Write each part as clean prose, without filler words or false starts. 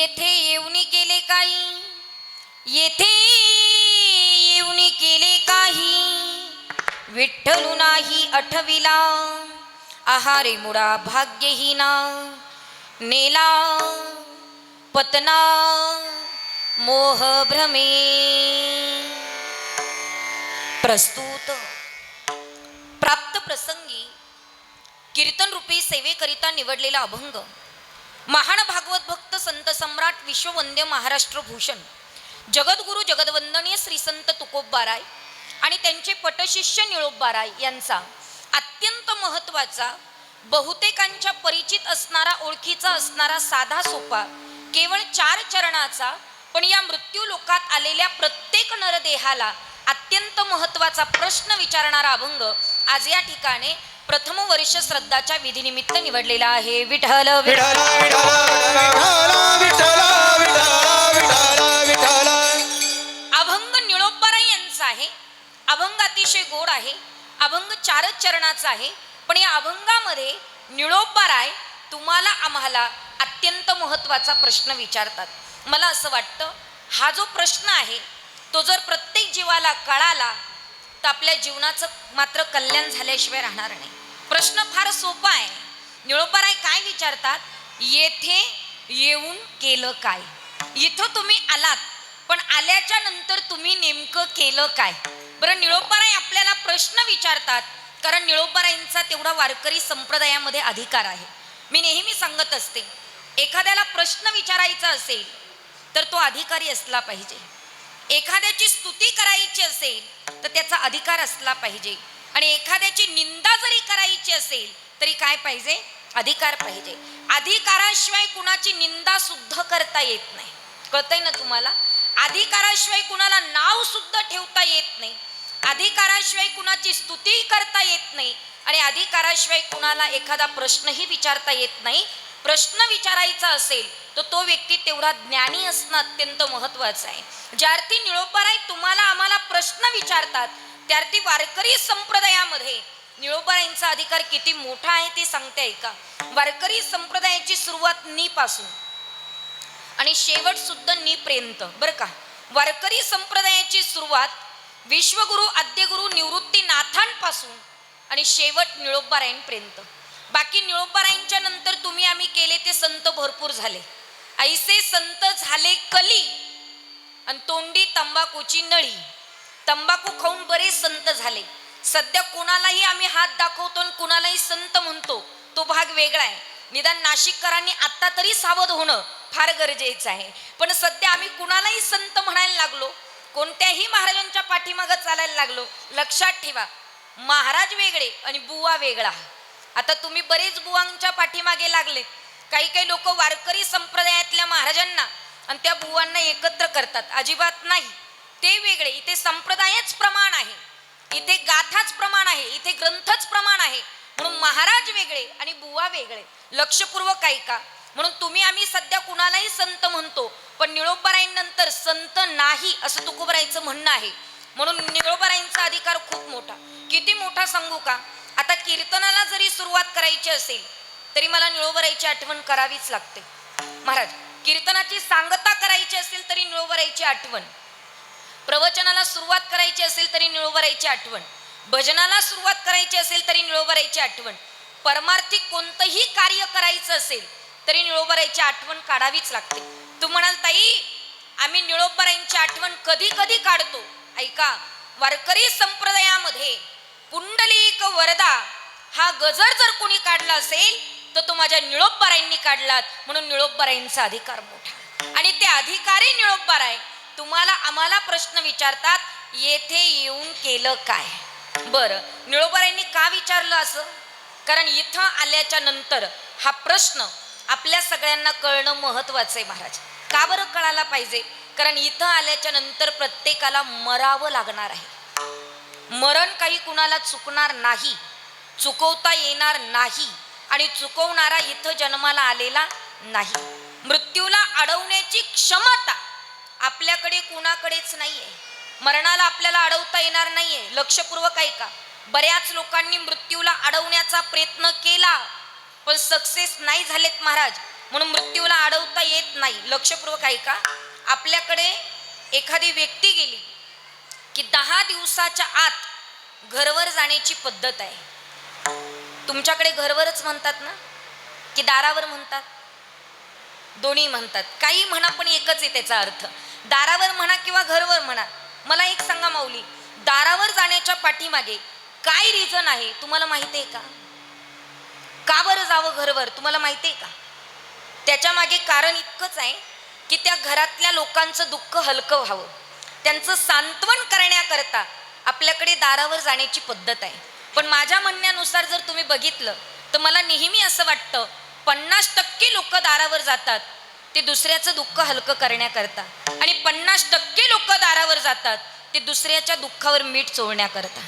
येथे येऊनी केले काही, येथे येऊनी केले काही, विठ्ठलू नाही आठविला, आहारे मुडा भाग्यहीना, नेला पतना मोह भ्रमे. प्रस्तुत प्राप्त प्रसंगी कीर्तन रूपी सेवेकरिता निवडलेला अभंग महान भागवत भक्त संत सम्राट विश्ववंद्य महाराष्ट्र भूषण जगद्गुरु जगदवंदनीय श्री संत तुकोबाराय आणि त्यांचे पटशिष्य निळोबाराय यांचा अत्यंत महत्त्वाचा, बहुतेकांच्या परिचित असणारा, ओळखीचा असणारा, साधा सोपा, केवळ 4 चरणाचा, पण या मृत्यू लोकात आलेल्या प्रत्येक नरदेहाला अत्यंत महत्त्वाचा प्रश्न विचारणारा अभंग आज या ठिकाणी प्रथम वर्ष श्रद्धाच्या विधीनिमित्त निवडलेला आहे. विठ्ठल विठ्ठल अभंग निळोबाराय यांचा आहे. अभंग अतिशय गोड आहे. अभंग 4 चरणाचा आहे. पण या अभंगामध्ये निळोबाराय तुम्हाला आम्हाला अत्यंत महत्त्वाचा प्रश्न विचारतात. मला असं वाटतं हा जो प्रश्न आहे तो जर प्रत्येक जीवाला कळाला तर आपल्या जीवनाचं मात्र कल्याण झाल्याशिवाय राहणार नाही. प्रश्न फार सोपा आहे. निळोबाराय काय विचारतात? येथे येऊन केलं काय? इथं तुम्ही आलात, पण आल्याच्या नंतर तुम्ही नेमकं केलं काय? बरं, निळोबाराय आपल्याला प्रश्न विचारतात कारण निळोबारायांचा तेवढा वारकरी संप्रदायामध्ये अधिकार आहे. मी नेहमी सांगत असते, एखाद्याला प्रश्न विचारायचा असेल तर तो अधिकारी असला पाहिजे. एखाद्याची स्तुती करायची असेल तर त्याचा अधिकार असला पाहिजे. आणि एखाद्याची निंदा जरी करायची असेल तरी काय पाहिजे? अधिकार पाहिजे. अधिकाराशिवाय कुणाची निंदा सुद्धा करता येत नाही. कळतंय ना तुम्हाला? अधिकाराशिवाय कुणाला नाव सुद्धा ठेवता येत नाही. अधिकाराशिवाय कुणाची स्तुती करता येत नाही. आणि अधिकाराशिवाय कुणाला एखादा प्रश्नही विचारता येत नाही. प्रश्न विचारायचा असेल तर तो व्यक्ती तेवढा ज्ञानी असणं अत्यंत महत्त्वाचं आहे. ज्यार्थी निळोबाराय तुम्हाला आम्हाला प्रश्न विचारतात त्यार्थी वारकरी संप्रदायामध्ये निळोबारायांचा अधिकार किती मोठा आहे ते सांगते ऐका. वारकरी संप्रदायाची सुरुवात नी पासून आणि शेवट सुद्धा नी पर्यंत, बरं का. वारकरी संप्रदायाची सुरुवात विश्वगुरु आद्यगुरु निवृत्तीनाथांपासून आणि शेवट निळोबारायांपर्यंत. बाकी निळोबारायांच्या नंतर तुम्ही आम्ही केले ते संत भरपूर झाले. ऐसे संत झाले कली आणि तोंडी तंबाखूची नळी. तंबाखू खाऊन बरेच संत झाले. सध्या कुणालाही आम्ही हात दाखवतो आणि कुणालाही संत म्हणतो तो भाग वेगळा आहे. निदान नाशिककरांनी आत्ता तरी सावध होणं फार गरजेचं आहे. पण सध्या आम्ही कुणालाही संत म्हणायला लागलो, कोणत्याही महाराजांच्या पाठीमागं चालायला लागलो. लक्षात ठेवा, महाराज वेगळे आणि बुवा वेगळा. आता तुम्ही बरेच बुवांच्या पाठीमागे लागले. काही काही लोक वारकरी संप्रदायातल्या महाराजांना आणि त्या बुवांना एकत्र करतात. अजिबात नाही, ते वेगळे. इथे संप्रदायच प्रमाण आहे, इथे गाथाच प्रमाण आहे, इथे ग्रंथच प्रमाण आहे. म्हणून महाराज वेगळे आणि बुवा वेगळे. लक्षपूर्वक ऐका. म्हणून तुम्ही आम्ही सध्या कुणालाही संत म्हणतो, पण निळोबारायांनंतर संत नाही असं तुकोबारायांचं म्हणणं आहे. म्हणून निळोबारायांचा अधिकार खूप मोठा. किती मोठा सांगू का? आता कीर्तनाला जरी सुरुवात करायची असेल तरी मला निळोबारायांची आठवण करावीच लागते. महाराज, कीर्तनाची सांगता करायची असेल तरी निळोबारायांची आठवण. प्रवचनाला सुरुवात करायची असेल तरी निळोबारायांची आठवण. भजनाला सुरुवात करायची असेल तरी निळोबारायांची आठवण. परमार्थिक कोणतंही कार्य करायचं असेल तरी निळोबारायांची आठवण काढावीच लागते. तू म्हणाल ताई आम्ही निळोबारायांची आठवण कधी कधी काढतो. ऐका, वारकरी संप्रदायामध्ये पुंडलिक वरदा हा गजर जर कोणी काढला असेल तर तो माझ्या निळोबारायांनी काढलात. म्हणून निळोबारायांचा अधिकार मोठा. आणि ते अधिकारी निळोबाराय तुम्हाला आम्हाला प्रश्न विचारतात, येथे येऊन केलं काय? बरं, निळोबारायांनी का विचारलं असं? कारण इथं आल्याच्या नंतर हा प्रश्न आपल्या सगळ्यांना कळणं महत्वाचं आहे. महाराज, का बरं कळायला पाहिजे? कारण इथं आल्याच्या नंतर प्रत्येकाला मरावं लागणार आहे. मरण काही कुणाला चुकणार नाही, चुकवता येणार नाही आणि चुकवणारा इथं जन्माला आलेला नाही. मृत्यूला अडवण्याची क्षमता आपल्याकडे कुणाकडेच नाहीये. मरणाला आपल्याला अडवता येणार नाहीये. लक्षपूर्वक ऐका. बऱ्याच लोकांनी मृत्यूला अडवण्याचा प्रयत्न केला पण सक्सेस नाही झालेत महाराज. म्हणून मृत्यूला अडवता येत नाही. लक्षपूर्वक ऐका. आपल्याकडे एखादी व्यक्ती गेली की 10 दिवसाच्या आत घरवर जाण्याची पद्धत आहे. तुमच्याकडे घरवरच म्हणतात ना की दारावर म्हणतात? दोन्ही म्हणतात. काही म्हणा पण एकच आहे त्याचा अर्थ. दारावर म्हणा किंवा घरवर म्हणा. मला एक सांगा माऊली, दारावर जाण्याच्या पाठीमागे काय रिझन आहे तुम्हाला माहिती आहे का? का बरं जावं घरवर तुम्हाला माहिती आहे का? त्याच्या मागे कारण इतकंच आहे की त्या घरातल्या लोकांचं दुःख हलकं व्हावं, त्यांचं सांत्वन करण्याकरता आपल्याकडे दारावर जाण्याची पद्धत आहे. पण माझ्या म्हणण्यानुसार जर तुम्ही बघितलं तर मला नेहमी असं वाटतं 50% लोक दारावर जातात ते दुसऱ्याचं दुःख हलकं करण्याकरता, आणि 50% लोक दारावर जातात ते दुसऱ्याच्या दुःखावर मीठ चोळण्याकरता.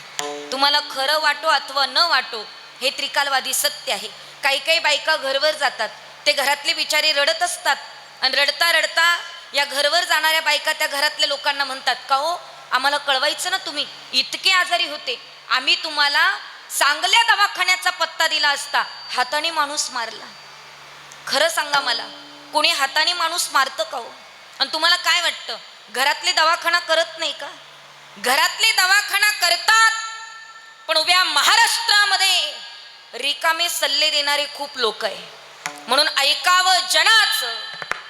तुम्हाला खरं वाटो अथवा न वाटो हे त्रिकालवादी सत्य आहे. काही काही बायका घरवर जातात, ते घरातले बिचारे रडत असतात आणि रडता रडता या घरवर जाणाऱ्या बायका त्या घरातल्या लोकांना म्हणतात, का हो आम्हाला कळवायचं ना, तुम्ही इतके आजारी होते, आम्ही तुम्हाला चांगल्या दवाखान्याचा पत्ता दिला असता, हाताने माणूस मारला. खरं सांगा मला, कोणी हाताने माणूस मारतं का हो? आणि तुम्हाला काय वाटतं घरातले दवाखाना करत नाही का? घरातले दवाखाना करतात, पण उभ्या महाराष्ट्रामध्ये रिकामे सल्ले देणारे खूप लोक आहे. म्हणून ऐकावं जनाचं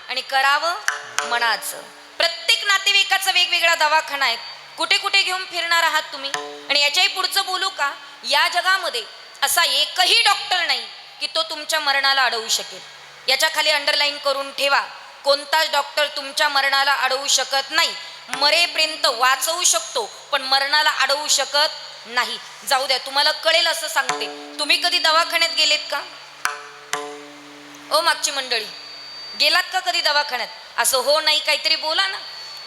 आणि करावं मनाचं. प्रत्येक नातेवाईकाचा वेगवेगळा दवाखाना आहे. कुठे कुठे घेऊन फिरणार आहात तुम्ही? आणि याच्याही पुढचं बोलू का, या जगामध्ये असा एकही डॉक्टर नाही की तो तुमच्या मरणाला अडवू शकेल. याच्या खाली अंडरलाईन करून ठेवा, कोणताच डॉक्टर तुमच्या मरणाला अडवू शकत नाही. मरेपर्यंत वाचवू शकतो पण मरणाला अडवू शकत नाही. जाऊ द्या, तुम्हाला कळेल असं सांगते. तुम्ही कधी दवाखान्यात गेलेत का? ओ मागची मंडळी, गेलात का कधी दवाखान्यात? असं हो नाही काहीतरी बोला ना.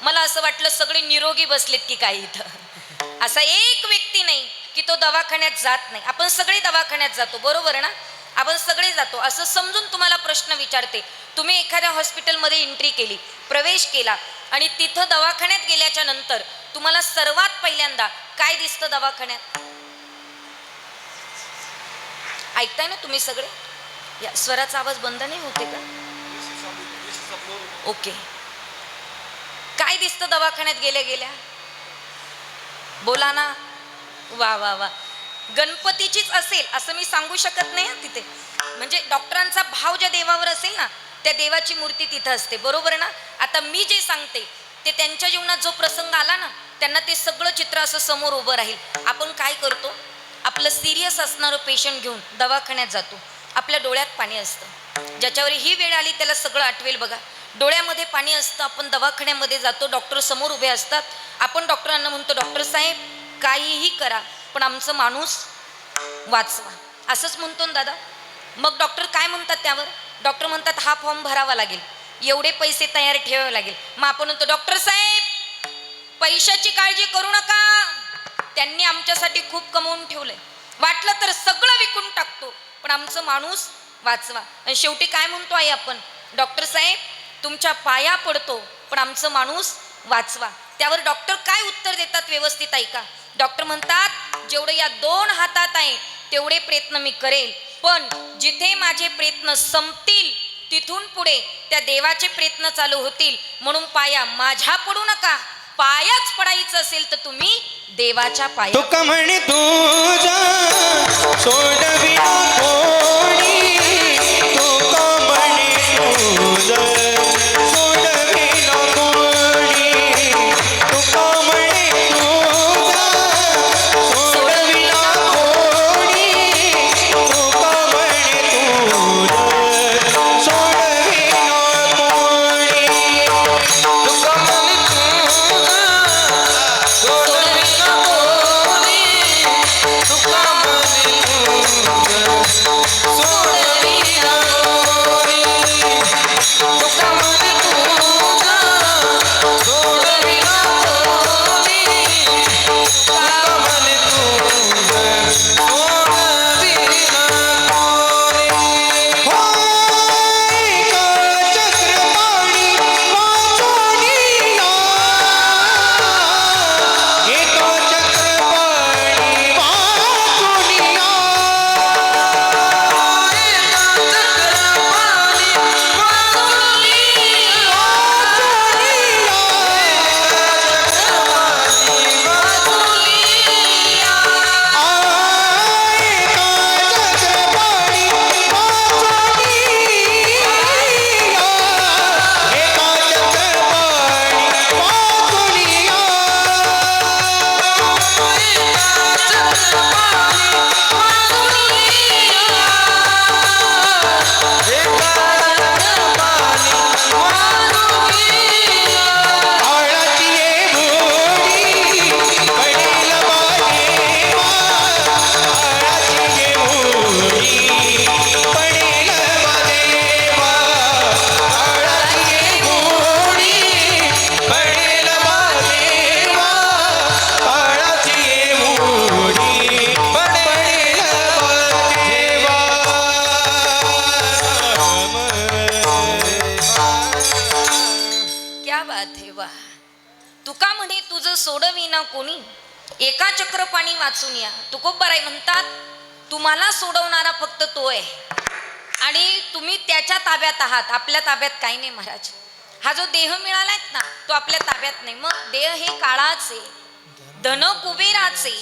मला असं वाटलं सगळे निरोगी बसलेत की काय इथं. असा एक व्यक्ती नाही की तो दवाखान्यात जात नाही. आपण सगळे दवाखान्यात जातो, बरोबर ना? आपण सगळे जातो. असं समजून तुम्हाला प्रश्न विचारते. तुम्ही एखाद्या हॉस्पिटलमध्ये एंट्री केली, प्रवेश केला, आणि तिथं दवाखान्यात गेल्याच्या नंतर तुम्हाला सर्वात पहिल्यांदा काय दिसतं दवाखान्यात? ऐकताय ना तुम्ही सगळे? या स्वराचा आवाज बंद नाही होते का? ओके. काय दिसतं दवाखान्यात गेल्या गेल्या? बोला ना. वा वा वा. गणपतीचीच असेल असं मी सांगू शकत नाही तिथे. म्हणजे डॉक्टरांचा भाव ज्या देवावर असेल ना, त्या देवाची मूर्ती तिथं असते, बरोबर ना? आता मी जे सांगते ते त्यांच्या जीवनात जो प्रसंग आला ना, त्यांना ते सगळं चित्र असं समोर उभं राहील. आपण काय करतो, आपलं सिरियस असणारं पेशंट घेऊन दवाखान्यात जातो, आपल्या डोळ्यात पाणी असतं. ज्याच्यावर ही वेळ आली त्याला सगळं आठवेल बघा. डोळ्यामध्ये पाणी असतं, आपण दवाखान्यामध्ये जातो, डॉक्टर समोर उभे असतात, आपण डॉक्टरांना म्हणतो, डॉक्टर साहेब काहीही करा पण आमचं माणूस वाचवा, असंच म्हणतो ना दादा. मग डॉक्टर काय म्हणतात त्यावर? डॉक्टर म्हणतात हा फॉर्म भरावा लागेल, एवढे पैसे तयार ठेवावे लागेल. मग आपण म्हणतो, डॉक्टर साहेब पैशाची काळजी करू नका, त्यांनी आमच्यासाठी खूप कमवून ठेवलंय, वाटलं तर सगळं विकून टाकतो पण आमचं माणूस वाचवा. आणि शेवटी काय म्हणतो आहे आपण? डॉक्टर साहेब तुमच्या पाया पडतो पण आमचं माणूस वाचवा. त्यावर डॉक्टर काय उत्तर देतात व्यवस्थित ऐका. डॉक्टर म्हणतात जेवढं या 2 हातात आहे तेवढे प्रयत्न मी करेल, पण जिथे माझे प्रयत्न संपतील तिथून पुढे त्या देवाचे प्रयत्न चालू होतील. म्हणून पाया माझ्या पडू नका, पायाच पडायचं असेल तर तुम्ही देवाच्या पाया. तुका म्हणे तुझा सोडविना कोणी, तुका म्हणे तुझा सोडविना कोणी, तुका म्हणे तुझा सोडविना कोणी, तुका म्हणे तुझा सोडविना कोणी, तुका म्हणे तुझा देवा. तुका म्हणे तुझं सोडविना कोणी, एका चक्र पाणी वाचून या. तुकोबाराय म्हणतात तुम्हाला सोडवणारा फक्त तो आहे आणि तुम्ही त्याच्या ताब्यात आहात, आपल्या ताब्यात काही नाही महाराज. हा जो देह मिळालाय ना तो आपल्या ताब्यात नाही. मग देह हे काळाचे, धन कुबेराचे,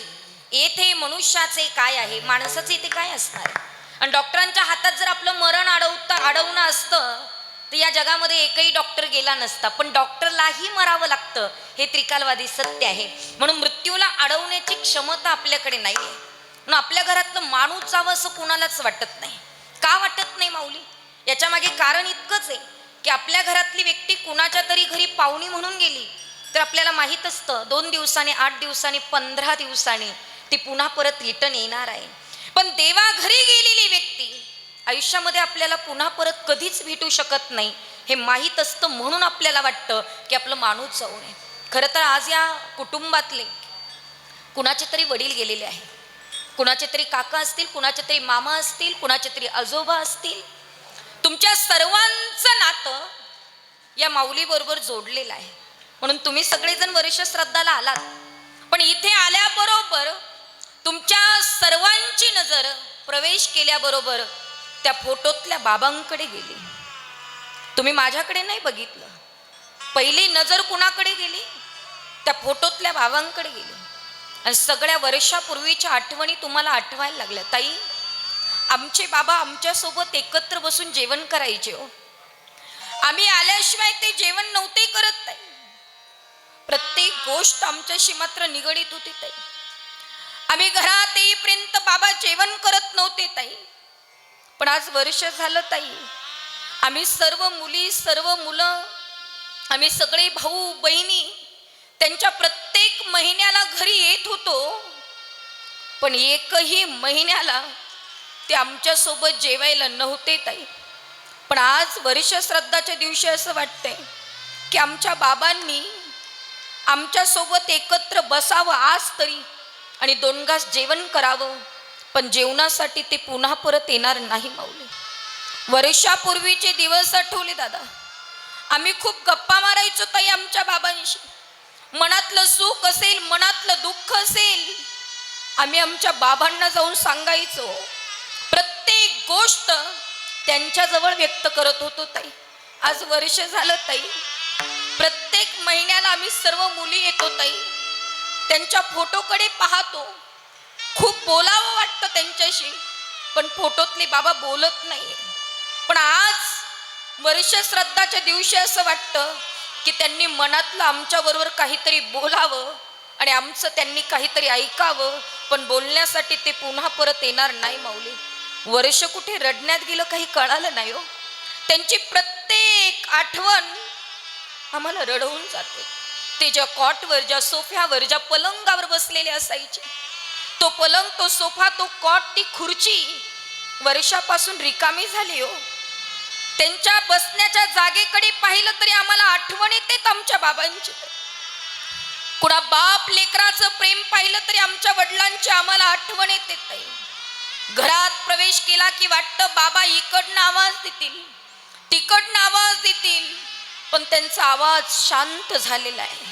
येथे मनुष्याचे काय आहे, माणसाचे इथे काय असणार. आणि डॉक्टरांच्या हातात जर आपलं मरण अडवणं असतं तर या जगामध्ये एकही डॉक्टर गेला नसता. पण डॉक्टरलाही मरावं लागतं हे त्रिकालवादी सत्य आहे. म्हणून मृत्यूला अडवण्याची क्षमता आपल्याकडे नाही आहे. म्हणून आपल्या घरातलं माणूस जावं असं कोणालाच वाटत नाही. का वाटत नाही माऊली? याच्या मागे कारण इतकंच आहे की आपल्या घरातली व्यक्ती कुणाच्या तरी घरी पाहुणी म्हणून गेली तर आपल्याला माहीत असतं 2 दिवसांनी, 8 दिवसांनी, 15 दिवसांनी ती पुन्हा परत रिटर्न येणार आहे. पण देवा घरी गेलेली व्यक्ती आयुष्यामध्ये आपल्याला पुन्हा परत कधीच भेटू शकत नाही हे माहीत असतं. म्हणून आपल्याला वाटतं की आपलं माणूस जाऊ नये. खरं तर आज या कुटुंबातले कुणाचे तरी वडील गेलेले आहे, कुणाचे तरी काका असतील, कुणाचे तरी मामा असतील, कुणाचे तरी आजोबा असतील. तुमच्या सर्वांचं नातं या माऊलीबरोबर जोडलेलं आहे. म्हणून तुम्ही सगळेजण वर्ष श्राद्धाला आलात, पण इथे आल्याबरोबर तुमच्या सर्वांची नजर प्रवेश केल्याबरोबर त्या फोटोतल्या बाबांकडे गेली. तुम्ही माझ्याकडे नाही बघितलं. पहिली नजर कुणाकडे गेली? त्या फोटोतल्या बाबांकडे गेली. आणि सगळ्या वर्षापूर्वीच्या आठवणी तुम्हाला आठवायला लागल्या. ताई, आमचे बाबा आमच्यासोबत एकत्र बसून जेवण करायचे हो. आम्ही आल्याशिवाय ते जेवण नव्हते करत. ताई, प्रत्येक गोष्ट आमच्याशी मात्र निगडीत होती. ताई, आम्ही घरात येईपर्यंत बाबा जेवण करत नव्हते. ताई, पण आज वर्ष झालं ताई, आम्ही सर्व मुली, सर्व मुलं, आम्ही सगळे भाऊ बहिणी त्यांच्या प्रत्येक महिन्याला घरी येत होतो. पण एकही महिन्याला ते आमच्यासोबत जेवायला नव्हते. ताई, पण आज वर्ष श्राद्धाच्या दिवशी असं वाटतंय की आमच्या बाबांनी आमच्यासोबत एकत्र बसावं आज तरी आणि 2 घास जेवण करावं. पण जेवणासाठी ते पुन्हा परत येणार नाही माऊली. वर्षापूर्वीचे दिवस आठवले दादा. आम्ही खूप गप्पा मारायचो ताई आमच्या बाबांशी. मनातलं सुख असेल, मनातलं दुःख असेल, आम्ही आमच्या बाबांना जाऊन सांगायचो. प्रत्येक गोष्ट त्यांच्याजवळ व्यक्त करत होतो. ताई, आज वर्ष झालं ताई, प्रत्येक महिन्याला आम्ही सर्व मुली येतो. ताई, त्यांच्या फोटोकडे पाहतो, खूप बोलावं वाटतं त्यांच्याशी, पण फोटोतले बाबा बोलत नाही. पण आज वर्ष श्राद्धाच्या दिवशी असं वाटतं की त्यांनी मनातलं आमच्याबरोबर काहीतरी बोलावं आणि आमचं त्यांनी काहीतरी ऐकावं. पण बोलण्यासाठी ते पुन्हा परत येणार नाही माऊली. वर्ष कुठे रडण्यात गेलं काही कळालं नाही हो. त्यांची प्रत्येक आठवण आम्हाला रडवून जाते. ते ज्या कॉटवर, ज्या सोफ्यावर, ज्या पलंगावर बसलेले असायचे, तो पलंग, तो सोफा, तो कॉट, ती खुर्ची वर्षापासून रिकामी झाली हो. त्यांच्या बसण्याच्या जागेकडे पाहिलं तरी आम्हाला आठवण येते आमच्या बाबांची. कुणा बाप लेकराचं प्रेम पाहिलं तरी आमच्या वडिलांची आम्हाला आठवण येते. ताई, घरात प्रवेश केला की वाटतं बाबा इकडनं आवाज देतील, तिकडनं आवाज देतील, पण त्यांचा आवाज शांत झालेला आहे.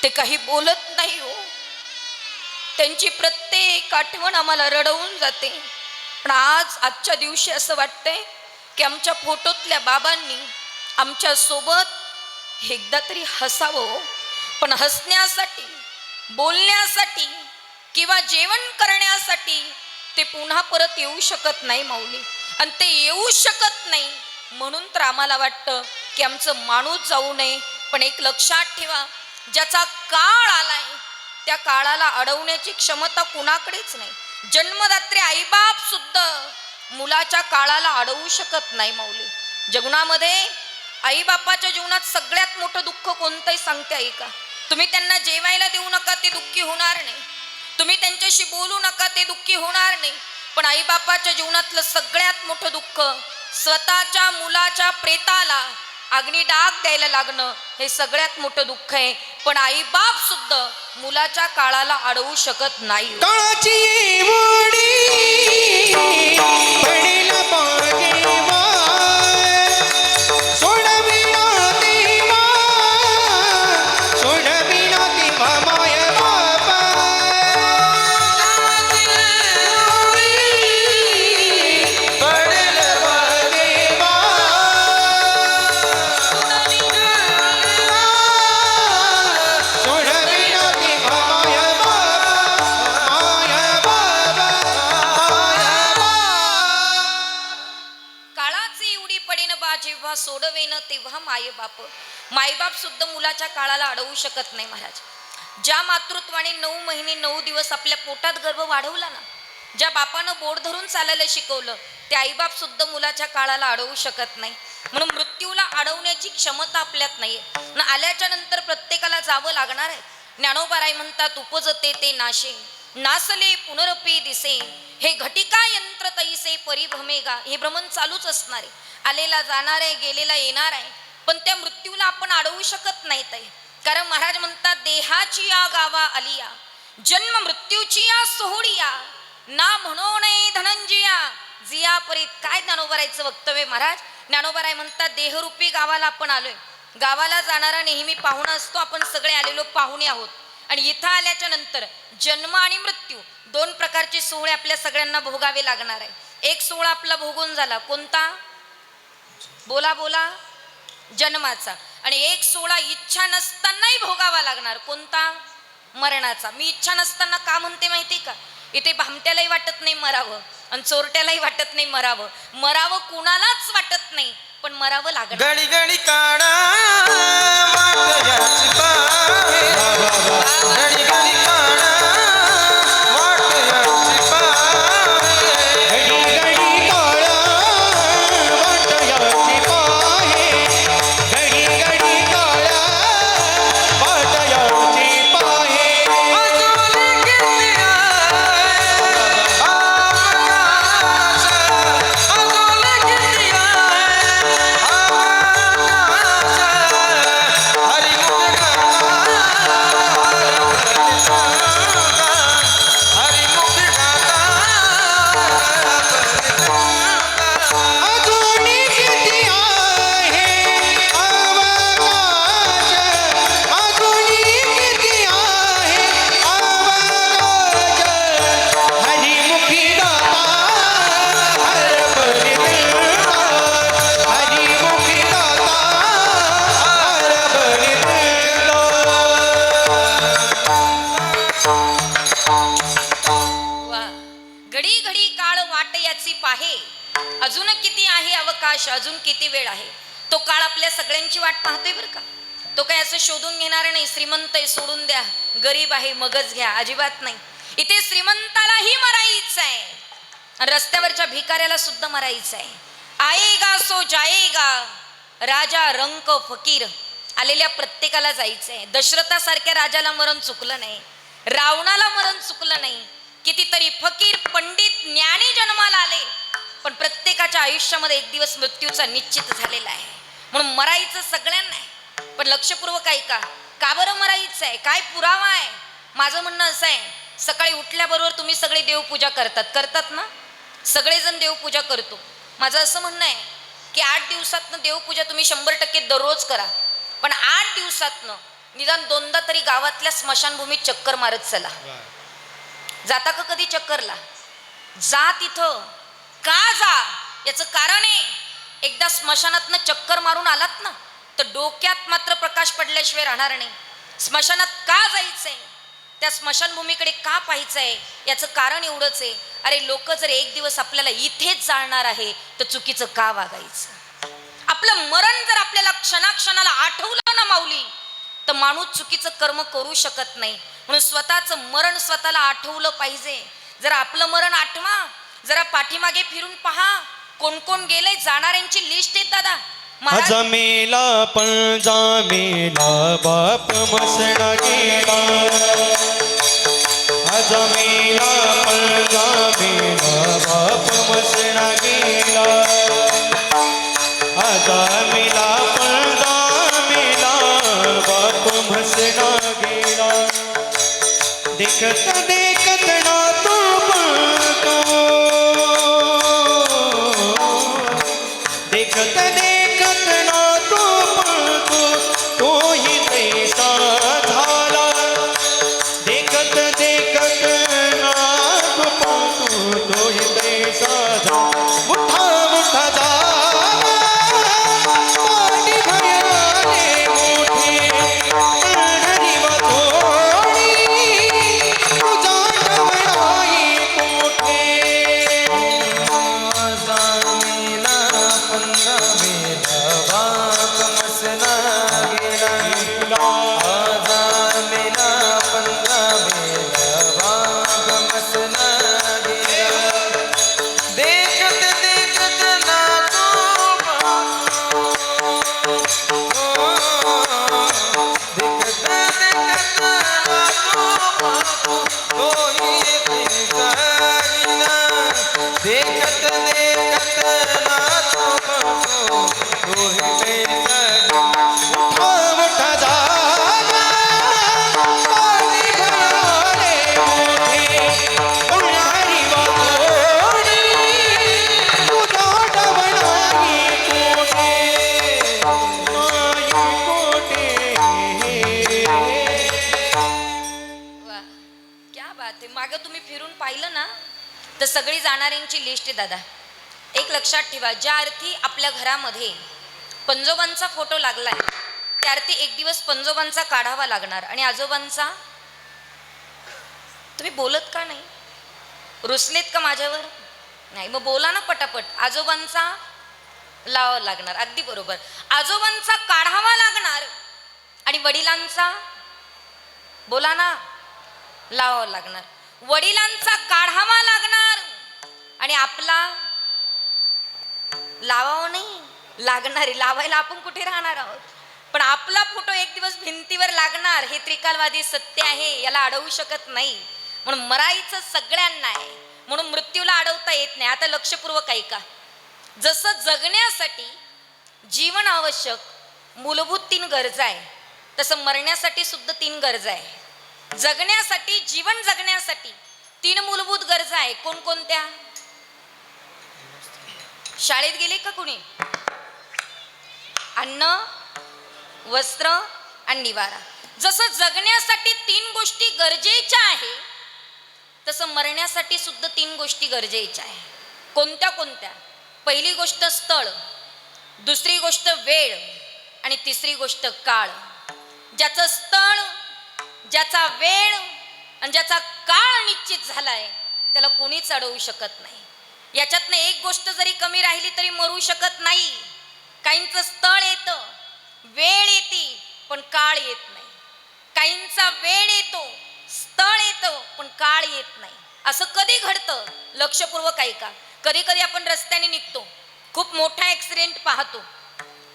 ते काही बोलत नाही हो. त्यांची प्रत्येक आठवण आम्हाला रडवून जाते. पण आजच्या दिवशी असं वाटतंय की आमच्या फोटोतल्या बाबांनी आमच्या सोबत एकदा तरी हसावं. पण हसण्यासाठी, बोलण्यासाठी किंवा जेवण करण्यासाठी ते पुन्हा परत येऊ शकत नाही माऊली. आणि ते येऊ शकत नाही म्हणून तर आम्हाला वाटतं की आमचं माणूस जाऊ नये. पण एक लक्षात ठेवा, ज्याचा काळ आलाय त्या काळाला अडवण्याची क्षमता कुणाकडेच नाही. जन्मदात्री आईबाप सुद्धा मुलाच्या काळाला अडवू शकत नाही माऊली. जीवनामध्ये आईबापाच्या जीवनात सगळ्यात मोठं दुःख कोणतंही सांगते आहे का? तुम्ही त्यांना जेवायला देऊ नका, ते दुःखी होणार नाही. तुम्ही त्यांच्याशी बोलू नका, ते दुःखी होणार नाही. पण आईबापाच्या जीवनातलं सगळ्यात मोठं दुःख स्वतःच्या मुलाच्या प्रेताला अग्नी डाग द्यायला लागणं हे सगळ्यात मोठं दुःख आहे. पण आई बाप सुद्धा मुलाच्या काळाला अडवू शकत नाही. काळाची मोडी पडेल पागेवा, सोडविना देवा मायबाप. मायबाप सुद्धा मुलाच्या काळाला अडवू शकत नाही महाराज. ज्या मातृत्वाने 9 महिने 9 दिवस आपल्या पोटात गर्भ वाढवला ना, ज्या बापानं बोट धरून चालायला शिकवलं, ते आईबाप सुद्धा मुलाच्या काळाला अडवू शकत नाही. म्हणून मृत्यूला अडवण्याची क्षमता आपल्यात नाहीये. आल्याच्या नंतर प्रत्येकाला जावं लागणार आहे. ज्ञानोबाराय म्हणतात, उपजते ते नाशे नासले पुनरपी दिसे, हे घटिका यंत्र तैसे परिभ्रमेगा. हे भ्रमण चालूच असणार आहे. आलेला जाणार आहे, गेलेला येणार आहे, पण त्या मृत्यूला आपण अडवू शकत नाहीत आहे. कारण महाराज म्हणतात, देहाची या गावा आलिया, जन्म मृत्यूची या सोहळिया, ना म्हणो नये धनंजया जिया परीत. काय ज्ञानोबारायचं वक्तव्य महाराज. ज्ञानोबाराय म्हणतात, देहरूपी गावाला आपण आलोय. गावाला जाणारा नेहमी पाहुणा असतो. आपण सगळे आलेलो पाहुणे आहोत. आणि इथं आल्याच्या नंतर जन्म आणि मृत्यू 2 प्रकारचे सोहळे आपल्या सगळ्यांना भोगावे लागणार आहे. एक सोहळा आपला भोगून झाला, कोणता? बोला बोला. जन्माचा. आणि एक सोहळा इच्छा नसतानाही भोगावा लागणार, कोणता? मरणाचा. मी इच्छा नसताना का म्हणते माहिती का? इथे भामट्यालाही वाटत नाही मरावं आणि चोरट्यालाही वाटत नाही मरावं. मरावं कुणालाच वाटत नाही, पण मरावं लागणार. गडी गडी काढा वाट याची पाहे, गडी गडी काढा वाट याची पाहे, गडी गडी काढा वाट याची पाहे, गडी गडी काढा वाट याची पाहे. अजून किती आहे आकाश, अजून किती आहे आकाश, हरिमुख अजून किती आहे अवकाश, अजून किती वेळ आहे. तो काळ आपल्या सगळ्यांची वाट पाहतोय बरं का. तो काय असं शोधून घेणार नाही, श्रीमंत आहे सोडून द्या, गरीब आहे मगच घ्या, अजिबात नाही. इथे श्रीमंतालाही मरायचं आहे आणि रस्त्यावरच्या भिकाऱ्याला सुद्धा मरायचं आहे. आएगा सो जाएगा, राजा रंक फकीर. आलेल्या प्रत्येकाला जायचं आहे. दशरथासारख्या राजाला मरण चुकलं नाही, रावणाला मरण चुकलं नाही. कितीतरी फकीर पंडित ज्ञानी जन्माला आले, पण प्रत्येकाच्या आयुष्यामध्ये एक दिवस मृत्यूचा निश्चित झालेला आहे. म्हणून मरायचं सगळ्यांना आहे, पण लक्षपूर्वक ऐका. का बरं मरायचं आहे? काय पुरावा आहे? माझं म्हणणं असं आहे, सकाळी उठल्याबरोबर तुम्ही सगळे देवपूजा करतात ना, सगळेजण देवपूजा करतो. माझं असं म्हणणं आहे की 8 दिवसातनं देवपूजा तुम्ही 100% दररोज करा, पण 8 दिवसातनं निदान 2दा तरी गावातल्या स्मशानभूमीत चक्कर मारत चला. जाता का कधी चक्करला? जा तिथं. का जा? याचं कारण आहे, एकदा स्मशानातनं चक्कर मारून आलात ना, तर डोक्यात मात्र प्रकाश पडल्याशिवाय राहणार नाही. स्मशानात का जायचंय, त्या स्मशानभूमीकडे का पाहायचंय, याचं कारण एवढंच आहे, अरे लोक जर एक दिवस आपल्याला इथेच जाळणार आहे तर चुकीचं का वागायचं? आपलं मरण जर आपल्याला क्षणाक्षणाला आठवलं ना माऊली, तर माणूस चुकीचं कर्म करू शकत नाही. म्हणून स्वतःचं मरण स्वतःला आठवलं पाहिजे. जरा आपलं मरण आठवा, जरा पाठीमागे फिरून पहा, कोण कोण गेले, जाणाऱ्यांची लिस्ट आहे दादा. जमेला पण जमेला बाप मसणा गेला, जमेला पण जमेला बाप मसणा गेला, जमेला पण जमेला बाप मसणा गेला. देखत देखत ना तू पळतो, देखत देखत ना तू पळतो, तोही तैसा झाला. देखत देखत ना तू पळतो, तोही तैसा झाला. उठा उठा झाला पाठी भयाले मोठे, पंढरी वाचोळी तुझा डवळाई कोठे. तर सगळी जाणाऱ्यांची लिस्ट आहे दादा. एक लक्षात ठेवा, ज्या अर्थी आपल्या घरामध्ये पंजोबांचा फोटो लागलाय त्या अर्थी एक दिवस पंजोबांचा काढावा लागणार. आणि आजोबांचा, तुम्ही बोलत का नाही? रुसलेत का माझ्यावर? नाही, मग बोला ना पटापट. आजोबांचा लावावा लागणार, अगदी बरोबर. आजोबांचा काढावा लागणार आणि वडिलांचा, बोला ना, लावावा लागणार. वडिलांचा काढावा लागणार आणि आपला लावावं नाही लागणार आहे. लावायला आपण कुठे राहणार आहोत, पण आपला फोटो एक दिवस भिंतीवर लागणार. हे त्रिकालवादी सत्य आहे, याला अडवू शकत नाही. म्हणून मरायचं सगळ्यांना आहे, म्हणून मृत्यूला अडवता येत नाही. आता लक्षपूर्वक ऐका. जसं जगण्यासाठी जीवन आवश्यक मूलभूत 3 गरजा आहे, तसं मरण्यासाठी सुद्धा 3 गरजा आहे. जगण्यासाठी, जीवन जगण्यासाठी 3 मूलभूत गरजा आहे. कोणकोणत्या? शाळेत गेले का कुणी? अन्न, वस्त्र आणि निवारा. जसं जगण्यासाठी 3 गोष्टी गरजेच्या आहे, तसं मरण्यासाठी सुद्धा 3 गोष्टी गरजेच्या आहे. कोणत्या कोणत्या? पहिली गोष्ट स्थळ, दुसरी गोष्ट वेळ आणि तिसरी गोष्ट काळ. ज्याचं स्थळ, ज्याचा वेळ आणि ज्याचा काळ निश्चित झालाय त्याला कोणीच अडवू शकत नाही. याच्यातनं एक गोष्ट जरी कमी राहिली तरी मरू शकत नाही. काहींचं स्थळ येतं, वेळ येते, पण काळ येत नाही. काहींचा वेळ येतो, स्थळ येतं, पण काळ येत नाही. असं कधी घडतं? लक्षपूर्वक ऐका. कधी कधी आपण रस्त्याने निघतो, खूप मोठा ऍक्सिडेंट पाहतो.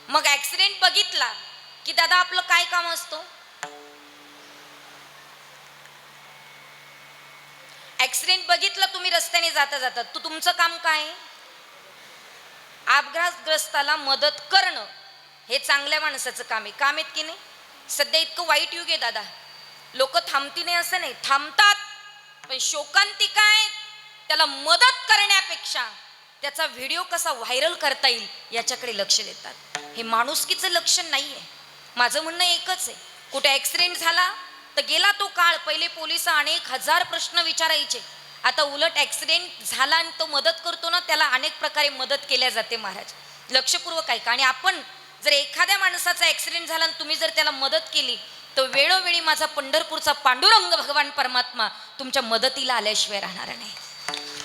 मग ऍक्सिडेंट बघितला की दादा आपलं काय काम असतं? ऍक्सिडेंट बघितलं तुम्ही रस्त्याने जाता जाता, तुमचं काम काय आहे? अपघातग्रस्ताला मदत करणं हे चांगल्या माणसाचं काम आहे. काम आहेत की नाही? सध्या इतकं वाईट युग आहे दादा, लोक थांबती नाही असं नाही, थांबतात, पण शोकांतिका आहे त्याला मदत करण्यापेक्षा त्याचा व्हिडिओ कसा व्हायरल करता येईल याच्याकडे लक्ष देतात. हे माणुसकीचं लक्षण नाही आहे. माझं म्हणणं एकच आहे, कुठे ॲक्सिडेंट झाला तर गेला तो काळ. पहिले पोलिस अनेक हजार प्रश्न विचारायचे, आता उलट ॲक्सिडेंट झाला आणि तो मदत करतो ना, त्याला अनेक प्रकारे मदत केल्या जाते. महाराज लक्षपूर्वक ऐका. आणि आपण जर एखाद्या माणसाचा ॲक्सिडेंट झाला आणि तुम्ही जर त्याला मदत केली तर वेळोवेळी माझा पंढरपूरचा पांडुरंग भगवान परमात्मा तुमच्या मदतीला आल्याशिवाय राहणार नाही.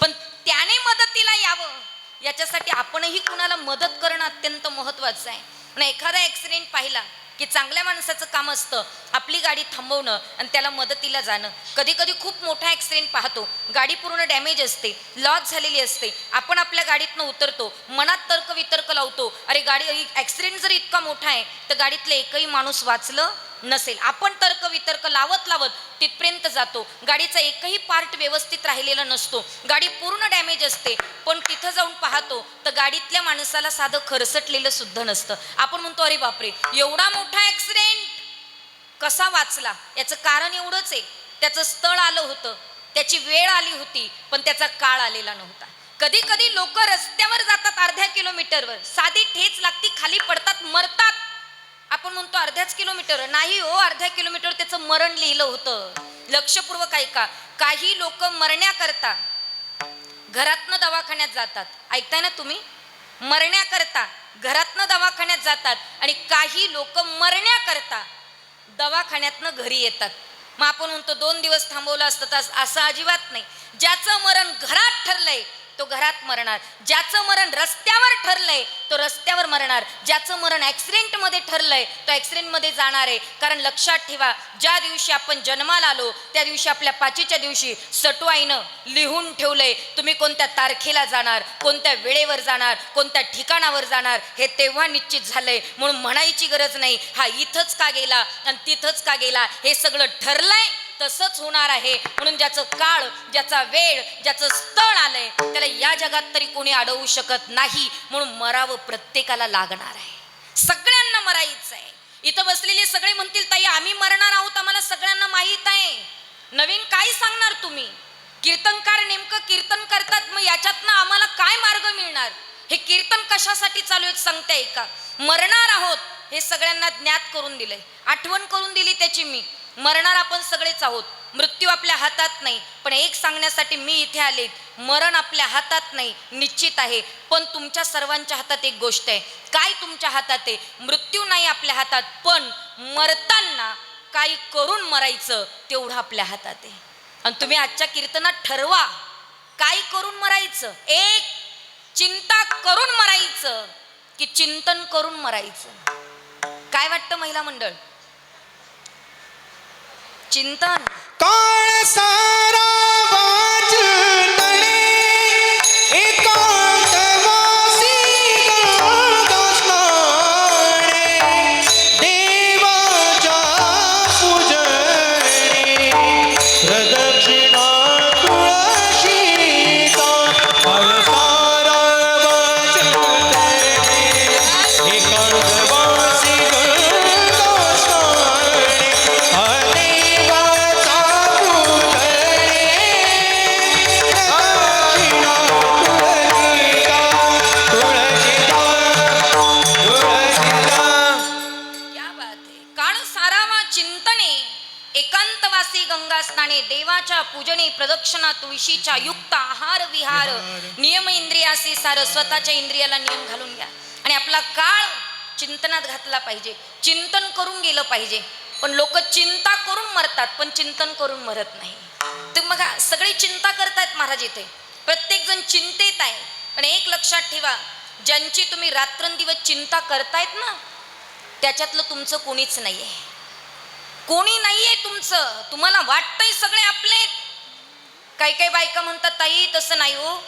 पण त्याने मदतीला यावं याच्यासाठी आपणही कुणाला मदत करणं अत्यंत महत्त्वाचं आहे. पण एखादा ॲक्सिडेंट पाहिला की चांगल्या माणसाचं काम असतं आपली गाडी थांबवणं आणि त्याला मदतीला जाणं. कधी कधी खूप मोठा ॲक्सिडेंट पाहतो, गाडी पूर्ण डॅमेज असते, लॉस झालेली असते, आपण आपल्या गाडीतनं उतरतो, मनात तर्क वितर्क लावतो, अरे गाडी ॲक्सिडेंट जर इतका मोठा आहे तर गाडीतलं एकही माणूस वाचलं नसेल. आपण तर्क वितर्क लावत लावत तिथपर्यंत जातो, गाडीचा एकही पार्ट व्यवस्थित राहिलेला नसतो, गाडी पूर्ण डॅमेज असते, पण तिथं जाऊन पाहतो तर गाडीतल्या माणसाला साधं खरसटलेलं सुद्धा नसतं. आपण म्हणतो अरे बापरे एवढा मोठा ॲक्सिडेंट कसा वाचला? याचं कारण एवढंच आहे, त्याचं स्थळ आलं होतं, त्याची वेळ आली होती, पण त्याचा काळ आलेला नव्हता. कधी कधी लोक रस्त्यावर जातात अर्ध्या किलोमीटरवर, साधी ठेच लागती, खाली पडतात, मरतात. आपण म्हणतो अर्ध्याच किलोमीटर, नाही हो, अर्ध्या किलोमीटर त्याचं मरण लिहिलं होतं. लक्षपूर्वक ऐका. काही लोक मरण्याकरता घरातनं दवाखान्यात जातात, ऐकताय ना तुम्ही? मरण्याकरता घरातनं दवाखान्यात जातात आणि काही लोक मरण्याकरता दवाखान्यातनं घरी येतात. मग आपण म्हणतो 2 दिवस थांबवलं असतं तर असं अजिबात नाही. ज्याचं मरण घरात ठरलंय तो घरात मरणार, ज्याचं मरण रस्त्यावर ठरलंय तो रस्त्यावर मरणार, ज्याचं मरण ॲक्सिडेंटमध्ये ठरलंय तो ॲक्सिडेंटमध्ये जाणार आहे. कारण लक्षात ठेवा, ज्या दिवशी आपण जन्माला आलो त्या दिवशी आपल्या पाचीच्या दिवशी सटवाईनं लिहून ठेवलंय तुम्ही कोणत्या तारखेला जाणार, कोणत्या वेळेवर जाणार, कोणत्या ठिकाणावर जाणार, हे तेव्हा निश्चित झालंय. म्हणून म्हणायची गरज नाही हा इथंच का गेला आणि तिथंच का गेला, हे सगळं ठरलंय, तसंच होणार आहे. म्हणून ज्याचं काळ, ज्याचा वेळ, ज्याचं स्थळ आलंय त्याला या जगात तरी कोणी अडवू शकत नाही. म्हणून मरावं प्रत्येकाला लागणार आहे, सगळ्यांना मरायचं आहे. इथं बसलेले सगळे म्हणतील ताई आम्ही मरणार आहोत, आम्हाला सगळ्यांना माहीत आहे. नवीन काय सांगणार तुम्ही? कीर्तनकार नेमकं कीर्तन करतात, मग याच्यातनं आम्हाला काय मार्ग मिळणार? हे कीर्तन कशासाठी चालू आहे सांगताय का? मरणार आहोत हे सगळ्यांना ज्ञात करून दिलंय, आठवण करून दिली त्याची मी. मरणार आपण सगळेच आहोत, मृत्यू आपल्या हातात नाही. पण एक सांगण्यासाठी मी इथे आले, मरण आपल्या हातात नाही निश्चित आहे, पण तुमच्या सर्वांच्या हातात एक गोष्ट आहे. काय तुमच्या हातात आहे? मृत्यू नाही आपल्या हातात, पण मरताना काही करून मरायचं तेवढं आपल्या हातात आहे. आणि तुम्ही आजच्या कीर्तनात ठरवा काय करून मरायचं. एक चिंता करून मरायचं की चिंतन करून मरायचं. काय वाटतं महिला मंडळ? चिंतन. काळ सारा वाजतणे एकांतवासी गंगास्नाने देवाच्या पूजने प्रदक्षिणा तुळशीचा. काळ सारा वाजतणे एकांतवासी गंगास्नाने देवाचा क्या बात आहे. काळ सारावा चिंतने एकांतवासी गंगा स्नाने देवाच्या पूजने प्रदक्षिणा तुळशीच्या युक्त आहार विहार नियम इंद्रियासी सार. स्वतःच्या इंद्रियाला नियम घालून घ्या आणि आपला काळ चिंतनात घातला पाहिजे, चिंतन करून गेलं पाहिजे. पण लोक चिंता करून मरतात पण चिंतन करून मरत नाही. तर मग सगळी चिंता करतायत महाराज इथे, प्रत्येक जण चिंतेत आहे. पण एक लक्षात ठेवा, ज्यांची तुम्ही रात्रंदिवस चिंता करतायत ना त्याच्यातलं तुमचं कोणीच नाहीये, कोणी नाहीये तुमचं. तुम्हाला वाटतंय सगळे आपले. काही काही बायका म्हणतात ताई तसं नाही हो,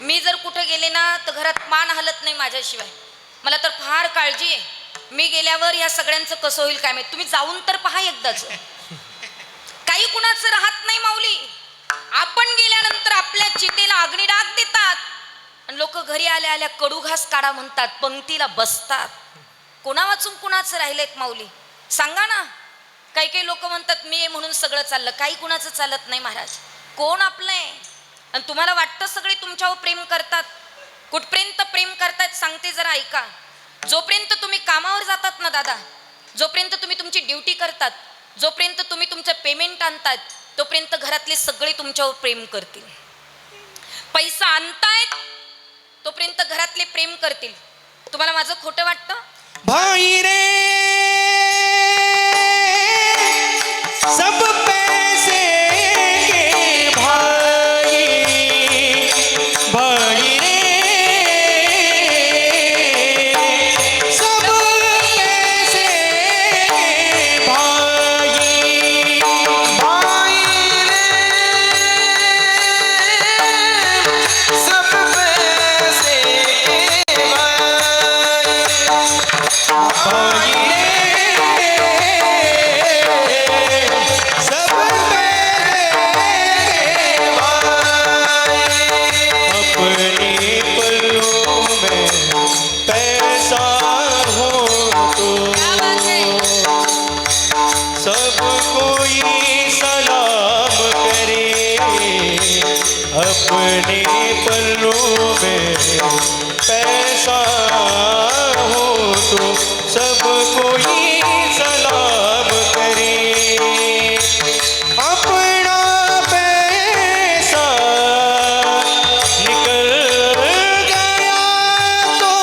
मी जर कुठे गेले ना तर घरात मान हलत नाही माझ्याशिवाय, मला तर फार काळजी आहे, मी गेल्यावर या सगळ्यांचं कसं होईल काय माहिती. तुम्ही जाऊन तर पहा एकदाच. काही कुणाचं राहत नाही माऊली. आपण गेल्यानंतर आपल्या चितेला अग्निडाग देतात आणि लोक घरी आल्या आल्या कडू घास काढा म्हणतात, पंक्तीला बसतात. कोणा वाचून कुणाचं राहिलेत माऊली सांगा ना. काही काही लोक म्हणतात मी म्हणून सगळं चाललं, काही कुणाचं चालत नाही महाराज. कोण आपलं आहे? आणि तुम्हाला वाटतं सगळे तुमच्यावर प्रेम करतात. कुठपर्यंत प्रेम करतात सांगते जरा ऐका. जोपर्यंत तुम्ही कामावर जातात ना दादा, जोपर्यंत तुम्ही तुमची ड्युटी करतात, जोपर्यंत तुम्ही तुमचं पेमेंट आणतात, तोपर्यंत घरातले सगळे तुमच्यावर प्रेम करतील. पैसा आणतायत तोपर्यंत घरातले प्रेम करतील. तुम्हाला माझं खोटं वाटतं? भाई रे सब पैसे के भाई, भाई रे सब पैसे के भाई, भाई रे सब पैसे के भाई, भाई सब अपने पल्लों में पैसा हो तो सब कोई सलाम करे. अपने पल्लों में पैसा हो तो सब कोई सलाम करे. अपना पैसा निकल गया तो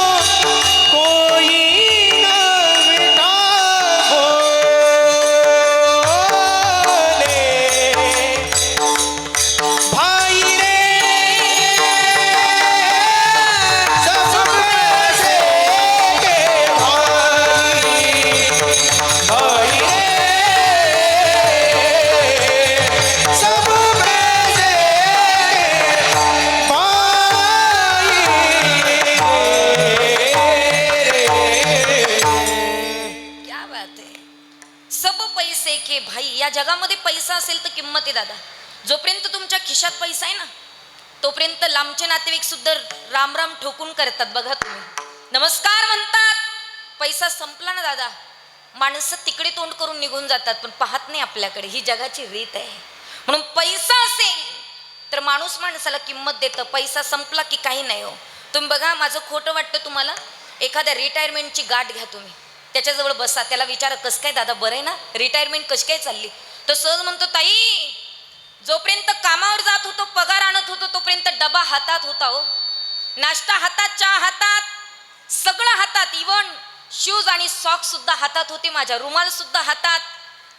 कोई न मिटा बोले. भाई रे सब पैसे के भाई, भाई रे सब पैसे भाई. क्या बात आहे. सब पैसे के भाई. या जगामध्ये पैसा असेल तर किंमत आहे दादा. जोपर्यंत तुमच्या खिशात पैसा आहे ना तोपर्यंत लांबचे नातेवाईक सुद्धा राम राम ठोकून करतात. बघा तुम्ही नमस्कार म्हणतात. पैसा संपला ना दादा, माणसं तिकडे तोंड करून निघून जातात पण पाहत नाही आपल्याकडे. ही जगाची रीत आहे. म्हणून पैसा असेल तर माणूस माणसाला किंमत देतं. पैसा संपला की काही नाही हो. तुम्ही बघा, माझं खोटं वाटतं तुम्हाला, एखाद्या रिटायरमेंटची गाठ घ्या तुम्ही. त्याच्याजवळ बसा, त्याला विचारा कसं काय दादा बरं आहे ना, रिटायरमेंट कशी काय चालली. तो सहज म्हणतो ताई, जोपर्यंत कामावर जात होतो पगार आणत होतो तोपर्यंत डबा हातात होता हो, नाश्ता हातात, चहा हातात, सगळं हातात, इवन शूज आणि सॉक्स सुद्धा हातात होते, माझ्या रुमाल सुद्धा हातात.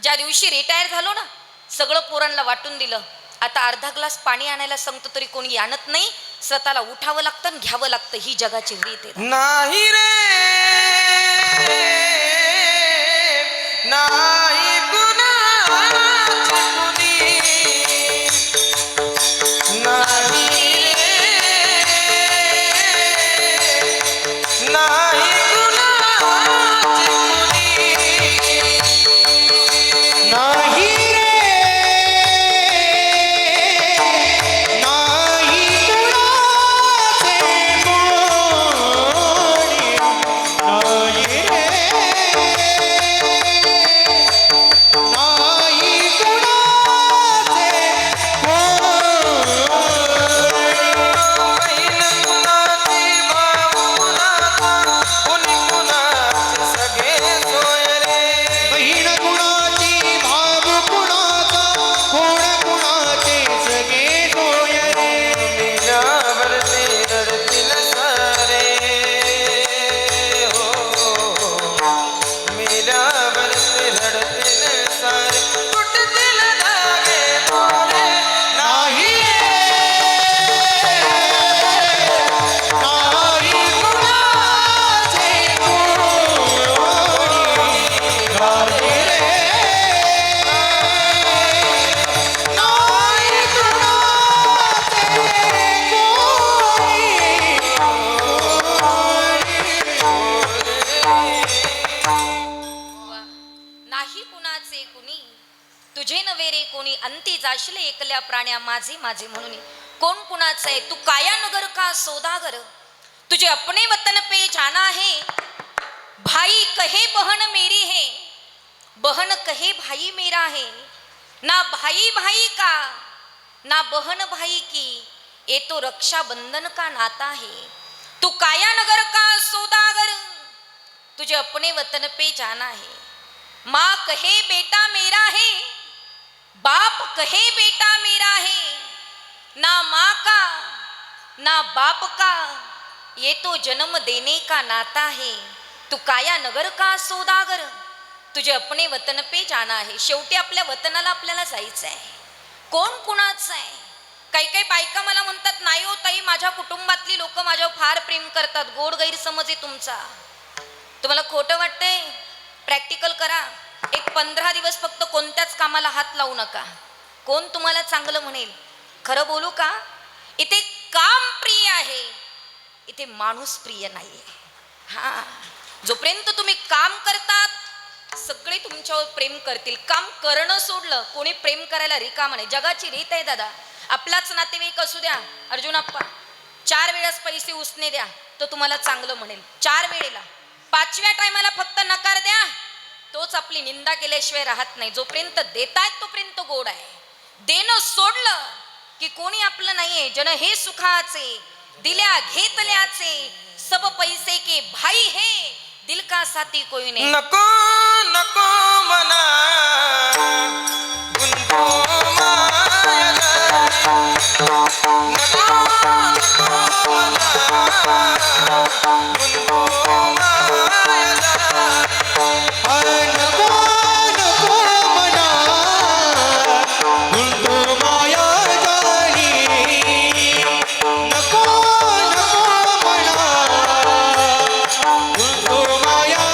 ज्या दिवशी रिटायर झालो ना सगळं पोरांना वाटून दिलं. आता अर्धा ग्लास पाणी आणायला सांगतो तरी कोणी आणत नाही, स्वतःला उठावं लागतं आणि घ्यावं लागतं. ही जगाची रीत आहे. नाही रे नाही कुणाची कुणी, नाही नाही कुणाची कुणी, नाही रे नाही कुणाचे कोणी, नाही रे नाही कुणाचे बहीण कुणाची भाऊ कुणाचा, कुणी कुणाचे सगळे सोय रे. बहीण कुणाची भाऊ कुणाचा, कोण कुणाचे सगळे सोय रे. मेल्यावरती रडतील सारे हो, मेल्यावरती रडतील सारे, कुठतील धागे बोले नाही नाही कुणाचे कोणी, नाही रे नाही वा. नाही कुणाचे कुणी, तुझे नवे रे कोणी, अंती जाशील एकल्या प्राण्या माझे माझे म्हणून. कोण कुणाचं आहे तू काया नगर का सौदागर, तुझे अपने वतन पे जाना है, भाई कहे बहन मेरी है, बहन कहे भाई मेरा है, ना भाई भाई का ना बहन भाई की, ये तो रक्षाबंधन का नाता है. तू काया नगर का सौदागर, तुझे अपने वतन पे जाना है, माँ कहे बेटा मेरा है, बाप कहे बेटा मेरा है, ना माँ का ना बाप का, ये तो जन्म देने का नाता है. तू काया नगर का सौदागर, तुझे अपने वतन पे जाना है. शेवटी आपल्या वतनाला आपल्याला जायचं आहे. कोण कुणाचं आहे. काही काही बायका मला म्हणतात नाही हो ताई, माझ्या कुटुंबातली लोक माझ्यावर फार प्रेम करतात. गोड गैरसमज आहे तुमचा. तुम्हाला खोटं वाटतंय, प्रॅक्टिकल करा. एक 15 दिवस फक्त कोणत्याच कामाला हात लावू नका. कोण तुम्हाला चांगलं म्हणेल. खरं बोलू का, इथे काम प्रिय आहे, इथे माणूस प्रिय नाहीये. हा, जोपर्यंत तुम्ही काम करतात सगळे तुमच्यावर प्रेम करतील. काम करणं सोडलं कोणी प्रेम करायला रिकाम नाही. जगाची रीत आहे दादा. आपलाच नातेवाईक असू द्या, अर्जुनाप्पा 4 वेळेस पैसे उसने द्या तो तुम्हाला चांगलं म्हणेल. 4 वेळेला, 5व्या टायमाला फक्त नकार द्या, तोच आपली निंदा केल्याशिवाय राहत नाही. जोपर्यंत देतायत तोपर्यंत गोड आहे. देणं सोडलं की कोणी आपलं नाहीये. जन हे सुखाचे दिल्या घेतल्याचे, सब पैसे के भाई है, दिल का साथी कोई नहीं. नको नको मना गुंतो माया नको नको मना गुंतो माया नको नको मना गुंतो माया जानी, नको नको मना गुंतो माया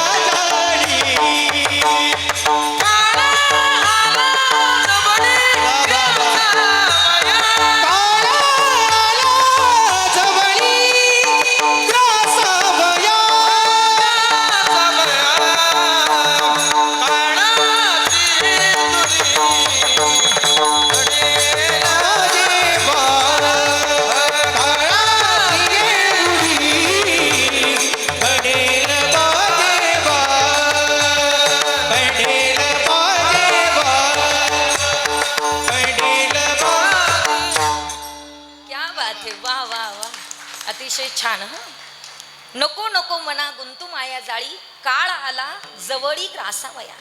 अतिशय छान. नको नको मना गुंतू माया जाळी, काळ आला जवळी ग्रासावया.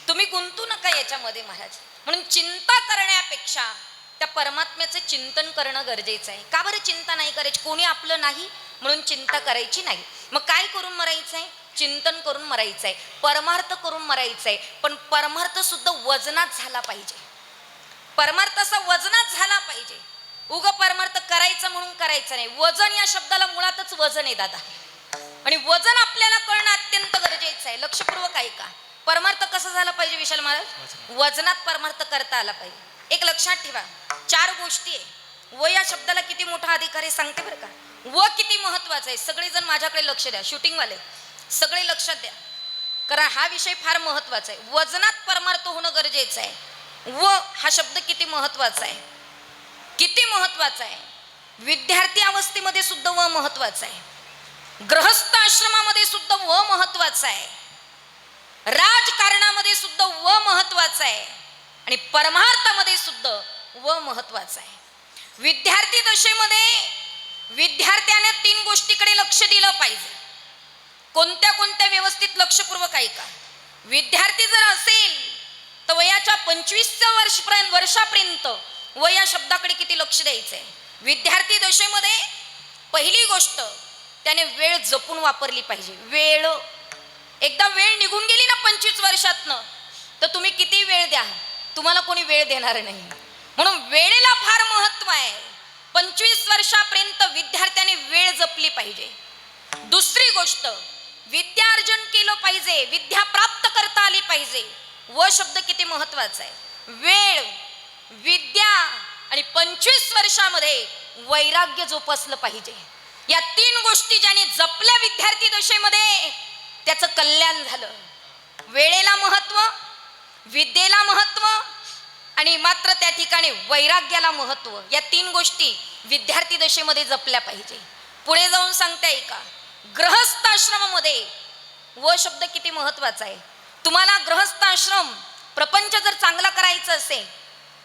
तुम्ही गुंतू नका याच्यामध्ये महाराज. म्हणून चिंता करण्यापेक्षा त्या परमात्म्याचं चिंतन करणं गरजेचं आहे. का बरं चिंता नाही करायची? कोणी आपलं नाही म्हणून चिंता करायची नाही. मग काय करून मरायचं आहे? चिंतन करून मरायचं आहे, परमार्थ करून मरायचं आहे. पण परमार्थ सुद्धा वजनात झाला पाहिजे. परमार्थ असा वजनात झाला पाहिजे. उग परमार्थ करायचं म्हणून करायचं नाही. वजन या शब्दाला मुळातच वजन आहे दादा. आणि वजन आपल्याला कळणं अत्यंत गरजेचं आहे. लक्षपूर्वक ऐका. परमार्थ कसा झाला पाहिजे विशाल महाराज? वजनात परमार्थ करता आला पाहिजे. एक लक्षात ठेवा, 4 गोष्टी आहे. व या शब्दाला किती मोठा अधिकार आहे सांगते बरं का. व किती महत्वाचं आहे. सगळेजण माझ्याकडे लक्ष द्या, शूटिंगवाले सगळे लक्षात द्या, कारण हा विषय फार महत्वाचा आहे. वजनात परमार्थ होणं गरजेचं आहे. व हा शब्द किती महत्वाचा आहे, किती महत्वाचा आहे. विद्यार्थी अवस्थेमध्ये सुद्धा व महत्वाचा आहे. गृहस्थ आश्रमामध्ये सुद्धा व महत्वाचा आहे. राजकारणामध्ये सुद्धा व महत्वाचा आहे. आणि परमार्थामध्ये सुद्धा व महत्वाचा आहे. विद्यार्थी दशेमध्ये विद्यार्थ्याने 3 गोष्टीकडे लक्ष दिलं पाहिजे. कोणत्या कोणत्या? व्यवस्थित लक्षपूर्वक ऐका. विद्यार्थी जर असेल तर वयाच्या 25 वर्षापर्यंत व या शब्दाकडे किती लक्ष द्यायचं आहे. विद्यार्थी दशेमध्ये पहिली गोष्ट त्याने वेळ जपून वापरली पाहिजे. वेळ एकदा वेळ निघून गेली ना 25 वर्षातनं, तर तुम्ही किती वेळ द्या, तुम्हाला कोणी वेळ देणार नाही. म्हणून वेळेला फार महत्व आहे. 25 वर्षापर्यंत विद्यार्थ्याने वेळ जपली पाहिजे. दुसरी गोष्ट, विद्यार्जन केलं पाहिजे, विद्या प्राप्त करता आली पाहिजे. व शब्द किती महत्वाचा आहे. वेळ, विद्या आणि 25 वर्षामध्ये वैराग्य जोपासलं पाहिजे. या 3 गोष्टी ज्याने जपल्या विद्यार्थी दशेमध्ये त्याचं कल्याण झालं. वेळेला महत्व, विद्येला महत्व आणि मात्र त्या ठिकाणी वैराग्याला महत्व. या 3 गोष्टी विद्यार्थी दशेमध्ये जपल्या पाहिजे. पुढे जाऊन सांगते का, गृहस्थ आश्रमामध्ये व शब्द किती महत्वाचा आहे. तुम्हाला गृहस्थ आश्रम प्रपंच जर चांगला करायचा असेल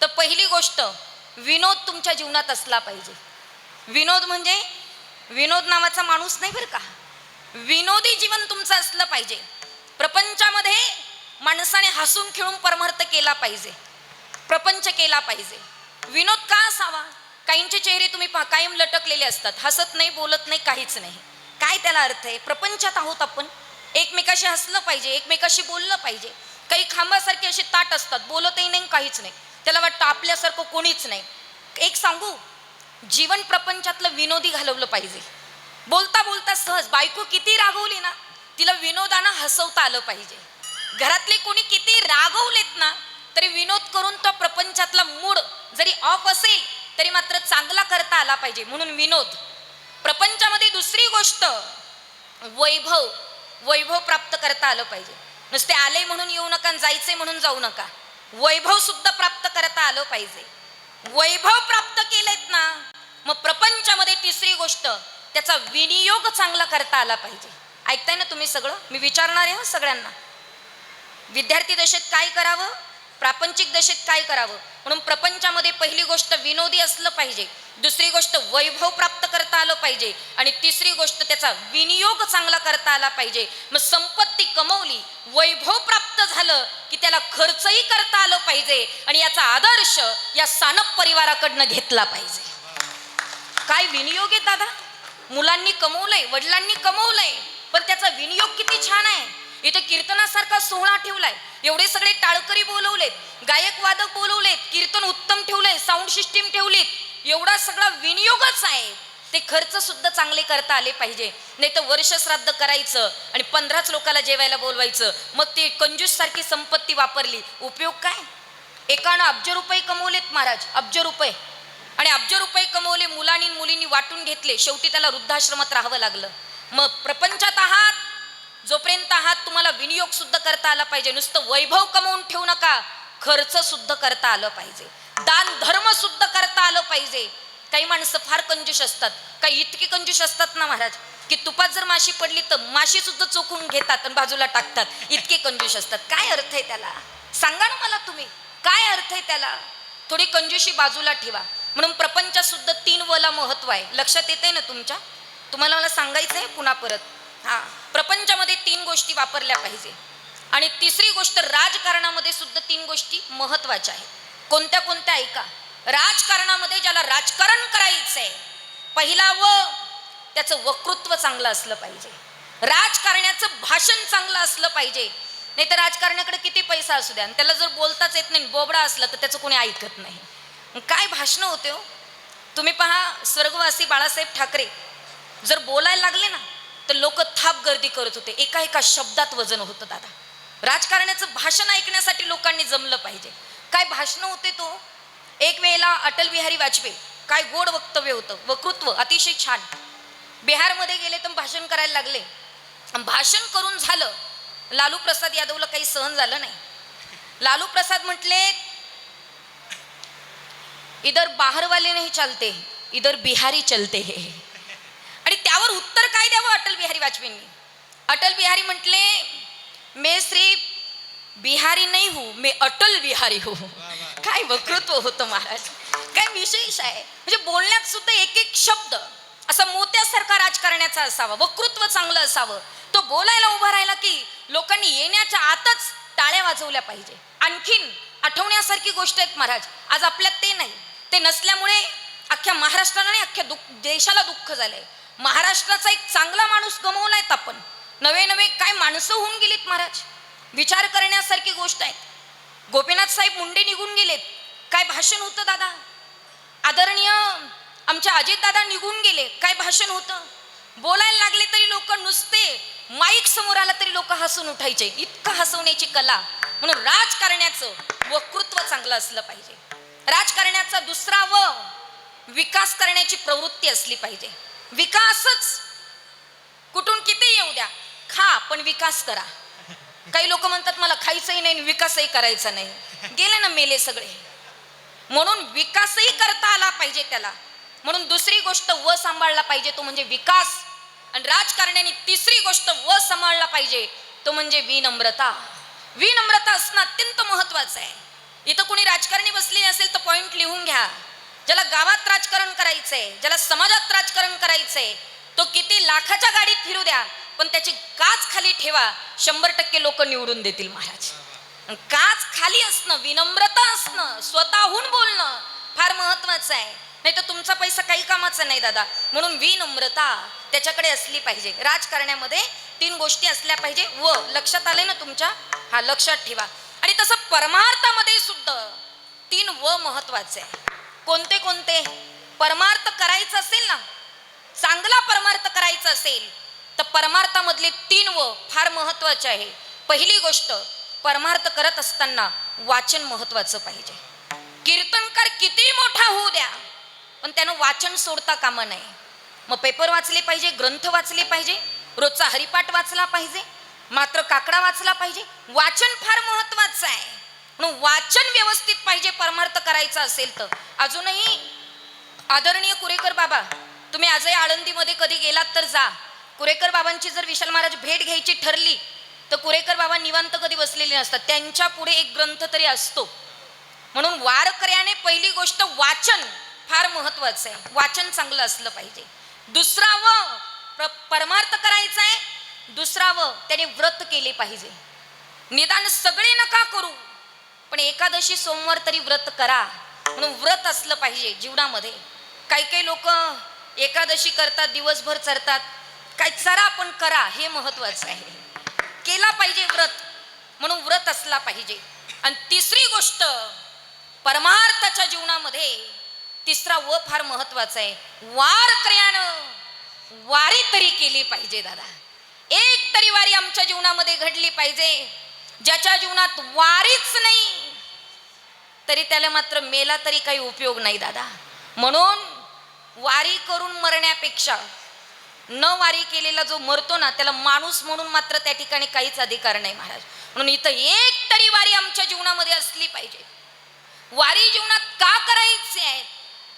तर पहिली गोष्ट विनोद तुमच्या जीवनात असला पाहिजे. विनोद म्हणजे विनोद नावाचा माणूस नाही बरं का. विनोदी जीवन तुमचं असलं पाहिजे. प्रपंचामध्ये माणसाने हसून खेळून परमार्थ केला पाहिजे, प्रपंच केला पाहिजे. विनोद का असावा? काहींचे चेहरे तुम्ही पहा कायम लटकलेले असतात, हसत नाही, बोलत नाही, काहीच नाही. काय त्याला अर्थ आहे? प्रपंचात आहोत आपण, एकमेकाशी हसलं पाहिजे, एकमेकाशी बोललं पाहिजे. काही खांबासारखे असे ताट असतात, बोलतही नाही, काहीच नाही. त्याला वाटतं आपल्यासारखं कोणीच नाही. एक सांगू, जीवन प्रपंचातलं विनोदी घालवलं पाहिजे. बोलता बोलता सहज, बायको किती रागवली ना तिला विनोदानं हसवता आलं पाहिजे. घरातले कोणी किती रागवलेत ना तरी विनोद करून तो प्रपंचातला मूड जरी ऑफ असेल तरी मात्र चांगला करता आला पाहिजे. म्हणून विनोद. प्रपंचामध्ये दुसरी गोष्ट वैभव, वैभव प्राप्त करता आलं पाहिजे. नुसते आले म्हणून येऊ नका, जायचे म्हणून जाऊ नका. वैभव सुद्धा प्राप्त करता आलं पाहिजे. वैभव प्राप्त केलेत ना मग प्रपंचामध्ये तिसरी गोष्ट त्याचा विनियोग चांगला करता आला पाहिजे. ऐकताय ना तुम्ही सगळं? मी विचारणार आहे सगळ्यांना. विद्यार्थी दशेत काय करावं, प्रापंचिक दशेत काय करावं. म्हणून प्रपंचामध्ये पहिली गोष्ट विनोदी असलं पाहिजे, दुसरी गोष्ट वैभव प्राप्त करता आलं पाहिजे आणि तिसरी गोष्ट त्याचा विनियोग चांगला करता आला पाहिजे. मग संपत्ती कमवली, वैभव प्राप्त झालं की त्याला खर्चही करता आलं पाहिजे आणि याचा आदर्श या सानप परिवाराकडनं घेतला पाहिजे. काय विनियोग आहे दादा. मुलांनी कमवलंय, वडिलांनी कमवलंय, पण त्याचा विनियोग किती छान आहे. इथे कीर्तनासारखा सोहळा ठेवलाय, एवढे सगळे टाळकरी बोलवलेत, गायक वादक बोलवलेत, कीर्तन उत्तम ठेवलंय, साऊंड सिस्टीम ठेवलीत, एवढा सगळा विनियोगच आहे. ते खर्च सुद्धा चांगले करता आले पाहिजे. नाही तर वर्ष श्राद्ध करायचं आणि 15च लोकांना जेवायला बोलवायचं, मग ती कंजूस सारखी संपत्ती वापरली, उपयोग काय. एकानं अब्ज रुपये कमवलेत महाराज, अब्ज रुपये, आणि अब्ज रुपये कमवले, मुलांनी मुलींनी वाटून घेतले, शेवटी त्याला वृद्धाश्रमात राहावं लागलं. मग प्रपंचात आहात जोपर्यंत आहात तुम्हाला विनियोग सुद्धा करता आला पाहिजे. नुसतं वैभव कमवून ठेवू नका, खर्च सुद्धा करता आलं पाहिजे, दान धर्म सुद्धा करता आलं पाहिजे. काही माणसं फार कंजूस असतात, काही इतकी कंजूस असतात ना महाराज की तुपात जर माशी पडली तर माशी सुद्धा चोखून घेतात आणि बाजूला टाकतात, इतके कंजूस असतात. काय अर्थ आहे त्याला? सांगा ना मला तुम्ही, काय अर्थ आहे त्याला? थोडी कंजूशी बाजूला ठेवा. म्हणून प्रपंचात सुद्धा 3 वला महत्व आहे. लक्षात येते ना तुमच्या? तुम्हाला मला सांगायचं आहे पुन्हा परत. हा, प्रपंचामध्ये 3 गोष्टी वापरल्या पाहिजे आणि तिसरी गोष्ट राजकारणामध्ये सुद्धा 3 गोष्टी महत्वाच्या आहेत. कोणत्या कोणत्या ऐका. राजकारणामध्ये ज्याला राजकारण करायचं आहे, पहिला त्याचं वक्तृत्व चांगलं असलं पाहिजे. राजकारण्याचं भाषण चांगलं असलं पाहिजे. नाही तर राजकारण्याकडे किती पैसा असू द्या, त्याला जर बोलताच येत नाही, बोबडा असला तर त्याचं कोणी ऐकत नाही. काय भाषणं होते हो. तुम्ही पहा, स्वर्गवासी बाळासाहेब ठाकरे जर बोलायला लागले ना तर लोक थाप गर्दी करत होते. एका एका शब्दात वजन होतं दादा. राजकारण्याचं भाषण ऐकण्यासाठी लोकांनी जमलं पाहिजे. काय भाषणं होते तो. एक वेळेला अटल बिहारी वाजपेयी, काय गोड वक्तव्य होतं, वक्तृत्व अतिशय छान. बिहारमध्ये गेले तर भाषण करायला लागले. भाषण करून झालं, लालू प्रसाद यादवला काही सहन झालं नाही. लालू प्रसाद म्हटले, इधर बाहर वाले नहीं चलते, इधर बिहारी चलते है. आणि त्यावर उत्तर काय द्यावं अटल बिहारी वाजपेयींनी. अटल बिहारी म्हटले, मैं सिर्फ बिहारी नहीं हूं, मैं अटल बिहारी हूं. काय वक्तृत्व होतं महाराज, काय विशेष आहे. म्हणजे बोलण्यात सुद्धा एक एक शब्द असा मोत्यासारखा राजकारण्याचा असावा, वक्तृत्व चांगलं असावं. तो बोलायला उभा राहिला की लोकांनी येण्याच्या आतच टाळ्या वाजवल्या पाहिजे. आणखीन आठवण्यासारखी गोष्ट आहे महाराज, आज आपल्यात ते नाही. ते नसल्यामुळे अख्ख्या महाराष्ट्राला आणि अख्ख्या देशाला दुःख झालंय. महाराष्ट्राचा एक चांगला माणूस गमावलायत आपण. नवे नवे काय माणसं होऊन गेलीत महाराज, विचार करण्यासारखी गोष्ट आहे. गोपीनाथ साहेब मुंडे निघून गेलेत, काय भाषण होतं दादा. आदरणीय आमच्या अजित दादा निघून गेले, काय भाषण होतं. बोलायला लागले तरी लोक नुसते, माईक समोर आला तरी लोक हसून उठायचे. इतकं हसवण्याची कला. म्हणून राजकारण्याचं वक्तृत्व चांगलं असलं पाहिजे. राजकारण्याचा दुसरा विकास करण्याची प्रवृत्ती असली पाहिजे. विकासच कुठून किती येऊ द्या, खा पण विकास करा. काही लोक म्हणतात मला खायचंही नाही विकासही करायचा नाही, गेले ना मेले सगळे. म्हणून विकासही करता आला पाहिजे त्याला. म्हणून दुसरी गोष्ट सांभाळला पाहिजे, तो म्हणजे विकास. आणि राजकारण्याने तिसरी गोष्ट सांभाळला पाहिजे, तो म्हणजे विनम्रता. विनम्रता असणं अत्यंत महत्वाचं आहे. इथं कोणी राजकारणी बसलेली असेल तर पॉइंट लिहून घ्या. ज्याला गावात राजकारण करायचंय, ज्याला समाजात राजकारण करायचंय, तो किती लाखाच्या गाडीत फिरू द्या, पण त्याची काच खाली ठेवा, 100% लोक निवडून देतील महाराज. काच खाली असणं, विनम्रता असणं, स्वतःहून बोलणं फार महत्वाचं आहे. नाही तर तुमचा पैसा काही कामाचा नाही दादा. म्हणून विनम्रता त्याच्याकडे असली पाहिजे. राजकारण्यामध्ये 3 गोष्टी असल्या पाहिजे. लक्षात आले ना तुमच्या, हा लक्षात ठेवा. आणि तसं परमार्थामध्ये सुद्धा 3 महत्वाचे आहे. कोणते कोणते. परमार्थ करायचा असेल ना, चांगला परमार्थ करायचा असेल तर परमार्थामधले 3 फार महत्वाचे आहे. पहिली गोष्ट, परमार्थ करत असताना वाचन महत्वाचं पाहिजे. कीर्तनकार किती मोठा होऊ द्या, पण त्यानं वाचन सोडता कामा नये. मग पेपर वाचले पाहिजे, ग्रंथ वाचले पाहिजे, रोजचा हरिपाठ वाचला पाहिजे, मात्र काकडा वाचला पाहिजे. वाचन फार महत्वाचं आहे. म्हणून वाचन व्यवस्थित पाहिजे परमार्थ करायचा असेल तर. अजूनही आदरणीय कुरेकर बाबा, तुम्ही आजही आळंदीमध्ये कधी गेलात तर जा. कुरेकर बाबांची जर विशाल महाराज भेट घ्यायची ठरली तर कुरेकर बाबा निवांत कधी बसलेले नसतात, त्यांच्या पुढे एक ग्रंथ तरी असतो. म्हणून वारकऱ्याने पहिली गोष्ट वाचन फार महत्वाचं आहे. वाचन चांगलं असलं पाहिजे. दुसरा परमार्थ करायचा आहे. दुसरा त्याने व्रत केले पाहिजे. निदान सगळे नका करू, पण एकादशी सोमवार तरी व्रत करा. म्हणून व्रत असलं पाहिजे जीवनामध्ये. काही काही लोक एकादशी करतात, दिवसभर चरतात. काय चरा पण करा, हे महत्वाचं आहे. केला पाहिजे व्रत, म्हणून व्रत असला पाहिजे. आणि तिसरी गोष्ट परमार्थाच्या जीवनामध्ये तिसरा फार महत्वाचा आहे. वारकऱ्यानं वारी तरी केली पाहिजे दादा. एक तरी वारी आमच्या जीवनामध्ये घडली पाहिजे. ज्याच्या जीवनात वारीच नाही तरी त्याला मात्र मेला तरी काही उपयोग नाही दादा. म्हणून वारी करून मरण्यापेक्षा न वारी केलेला जो मरतो ना, त्याला माणूस म्हणून मात्र त्या ठिकाणी काहीच अधिकार नाही महाराज. म्हणून इथं एक तरी वारी आमच्या जीवनामध्ये असली पाहिजे. वारी जीवनात का करायचे आहे?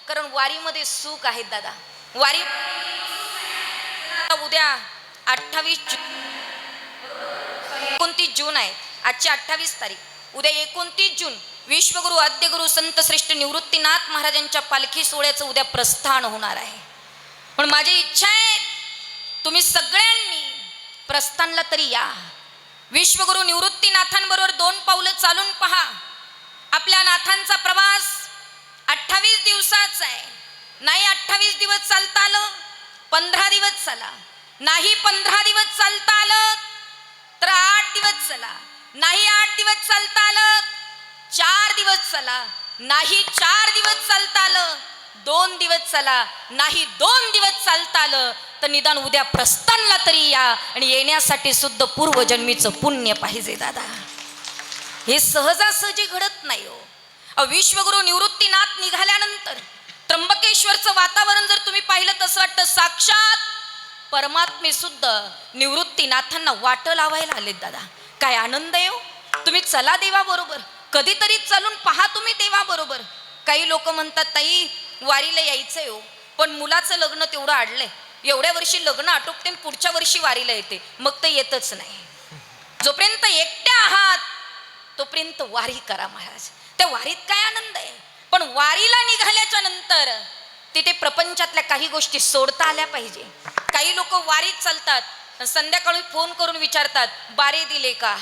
कारण वारीमध्ये सुख आहेत दादा. वारी उद्या 28 जून आहे. आजची 28 तारीख, उद्या 29 जून विश्वगुरु आद्यगुरु संत श्रेष्ठ निवृत्तीनाथ महाराजांच्या पालखी सोहळ्याचं उद्या प्रस्थान होणार आहे. पण माझी इच्छा आहे तुम्ही सगळ्यांनी प्रस्थानला तरी या. विश्वगुरु निवृत्तीनाथांबरोबर 2 पावलं चालून पहा. आपल्या नाथांचा प्रवास 28 दिवसाचा आहे. नाही 28 दिवस चालता आलं, 15 दिवस चला. नाही 15 दिवस चालता आलं तर 8 दिवस चला. नाही 8 दिवस चालता आलं 4 दिवस चला. नाही 4 दिवस चालता आलं 2 दिवस चला. नाही 2 दिवस चालता आलं तर निदान उद्या प्रस्थानला तरी या. आणि येण्यासाठी सुद्धा पूर्वजन्मीचं पुण्य पाहिजे दादा. हे सहजासहजी घडत नाही हो. विश्वगुरु निवृत्तीनाथ निघाल्यानंतर त्र्यंबकेश्वरचं वातावरण जर तुम्ही पाहिलं तसं वाटतं साक्षात परमात्मे सुद्धा निवृत्तीनाथांना वाट लावायला आलेत दादा. काय आनंद आहे हो. तुम्ही चला देवाबरोबर, कधीतरी चलून पहा तुम्ही देवाबरोबर. काही लोक म्हणतात ताई वारीला यायचंय हो, पण मुलाचं लग्न तेवढं अडलंय, एवढ्या वर्षी लग्न आटोपते पुढच्या वर्षी वारीला येते, मग ते येतच नाही. जोपर्यंत एकट्या आहात तोपर्यंत वारी करा महाराज. त्या वारीत काय आनंद आहे. पण वारीला निघाल्याच्या नंतर तिथे प्रपंचातल्या काही गोष्टी सोडता आल्या पाहिजे. काही लोक वारीत चालतात, संध्याकाळी फोन करून विचारतात बारे दिले का,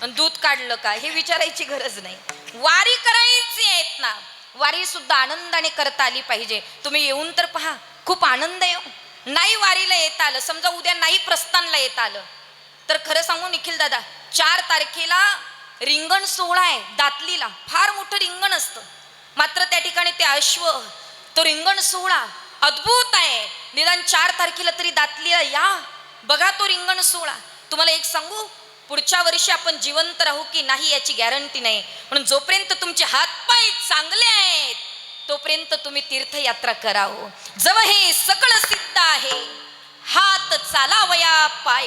दूध काढलं का, हे विचारायची गरज नाही. वारी करायची आहेत ना, वारी सुद्धा आनंदाने करता आली पाहिजे. तुम्ही येऊन तर पहा, खूप आनंद आहे. नाही वारीला येता आलं, समजा उद्या नाही प्रस्थानला येता आलं तर खरं सांगू निखिल दादा, 4 तारखेला रिंगण सोहळा आहे दातलीला. फार मोठं रिंगण असतं, मात्र त्या ठिकाणी ते अश्व, तो रिंगण सोहळा अद्भुत आहे. निदान 4 तारखेला तरी दातलीला या, बघा तो रिंगण सोहळा. तुम्हाला एक सांगू, पुढच्या वर्षी आपण जिवंत राहू की नाही याची गॅरंटी नाही. म्हणून जोपर्यंत तुमचे हातपाय चांगले आहेत तोपर्यंत तुम्ही तीर्थयात्रा करावं. जव हे सकळ सिद्ध आहे हात चालावया पाय.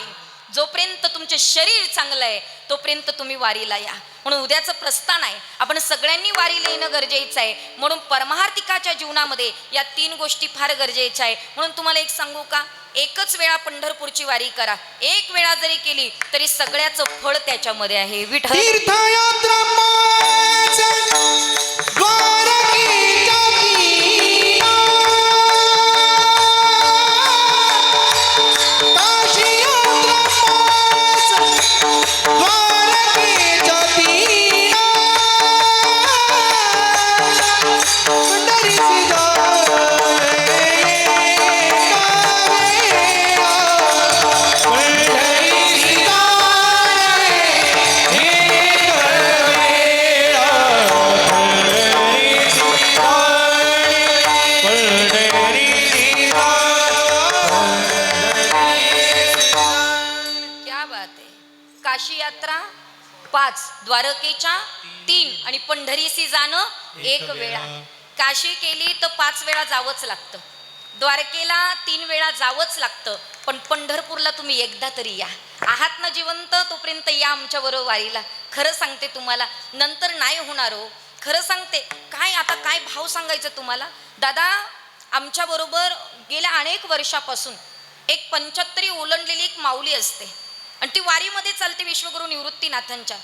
जोपर्यंत तुमचे शरीर चांगलं आहे तोपर्यंत तुम्ही वारीला या. म्हणून उद्याचं प्रस्थान आहे, आपण सगळ्यांनी वारीला येणं गरजेचं आहे. म्हणून परमार्थिकाच्या जीवनामध्ये या 3 गोष्टी फार गरजेच्या आहे. म्हणून तुम्हाला एक सांगू का, एकच वेळा पंढरपूरची वारी करा. एक वेळा जरी केली तरी सगळ्याचं फळ त्याच्यामध्ये आहे. विठ्ठल तीर्थयात्रा पाच द्वारकेच्या तीरा, काशी यात्रा पाच द्वारकेच्या तीरा, पंढरीची काशी यात्रा 5, द्वारकेच्या 3 आणि पंढरीसी जाणं 1 वेळा. काशी केली तर 5 वेळा जावंच लागतं, द्वारकेला 3 वेळा जावंच लागतं, पण पंढरपूरला तुम्ही एकदा तरी या. आहात ना जिवंत तोपर्यंत या आमच्या बरोबर वारीला. खरं सांगते तुम्हाला, नंतर नाही होणार हो. खरं सांगते, काय आता काय भाव सांगायचं तुम्हाला दादा. आमच्या बरोबर गेल्या अनेक वर्षापासून एक 75 ओलांडलेली एक माऊली असते आणि ती वारीमध्ये चालते विश्वगुरु निवृत्तीनाथांच्या,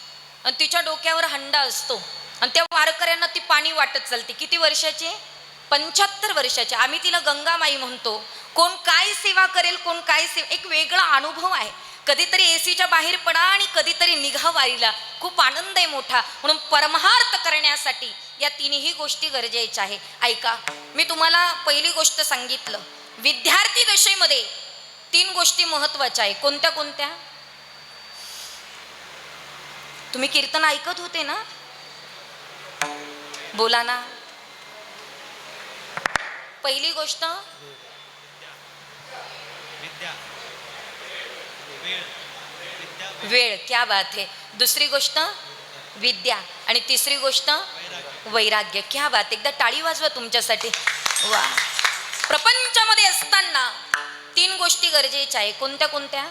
आणि तिच्या डोक्यावर हंडा असतो आणि त्या वारकऱ्यांना ती पाणी वाटत चालते. किती वर्षाची? 75 वर्षाची. आम्ही तिला गंगामाई म्हणतो. कोण काय सेवा करेल, कोण काय सेवा, एक वेगळा अनुभव आहे. कधीतरी एसीच्या बाहेर पडा आणि कधीतरी निघा वारीला, खूप आनंद आहे मोठा. म्हणून परमार्थ करण्यासाठी या 3ही गोष्टी गरजेच्या आहे. ऐका, मी तुम्हाला पहिली गोष्ट सांगितलं, विद्यार्थी दशेमध्ये 3 गोष्टी महत्वाच्या आहे. कोणत्या कोणत्या? तुम्ही कीर्तन ऐकत होते ना, बोला ना. पहिली गोष्ट वेळ. क्या बात है. दुसरी गोष्ट विद्या आणि तिसरी गोष्ट वैराग्य. क्या बात. एकदा टाळी वाजवा तुमच्यासाठी. वा. प्रपंचामध्ये असताना 3 गोष्टी गरजेच्या आहे. कोणत्या कोणत्या?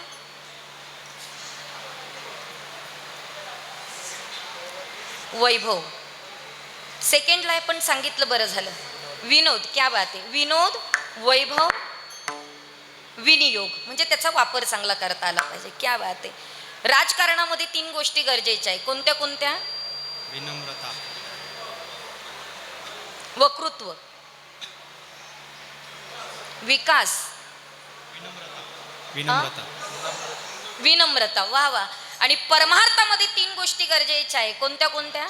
वैभव. सेकंडला पण सांगितलं, बरं झालं. विनोद. क्या बात आहे. विनोद, वैभव, विनियोग, म्हणजे त्याचा वापर चांगला करता आला पाहिजे. क्या बात आहे. राजकारणामध्ये 3 गोष्टी गरजेच्या आहे. कोणत्या कोणत्या? विनम्रता, वक्तृत्व, विकास, विनम्रता. विनम्रता. वा वा. आणि परमार्थामध्ये 3 गोष्टी गरजेच्या आहे. कोणत्या कोणत्या?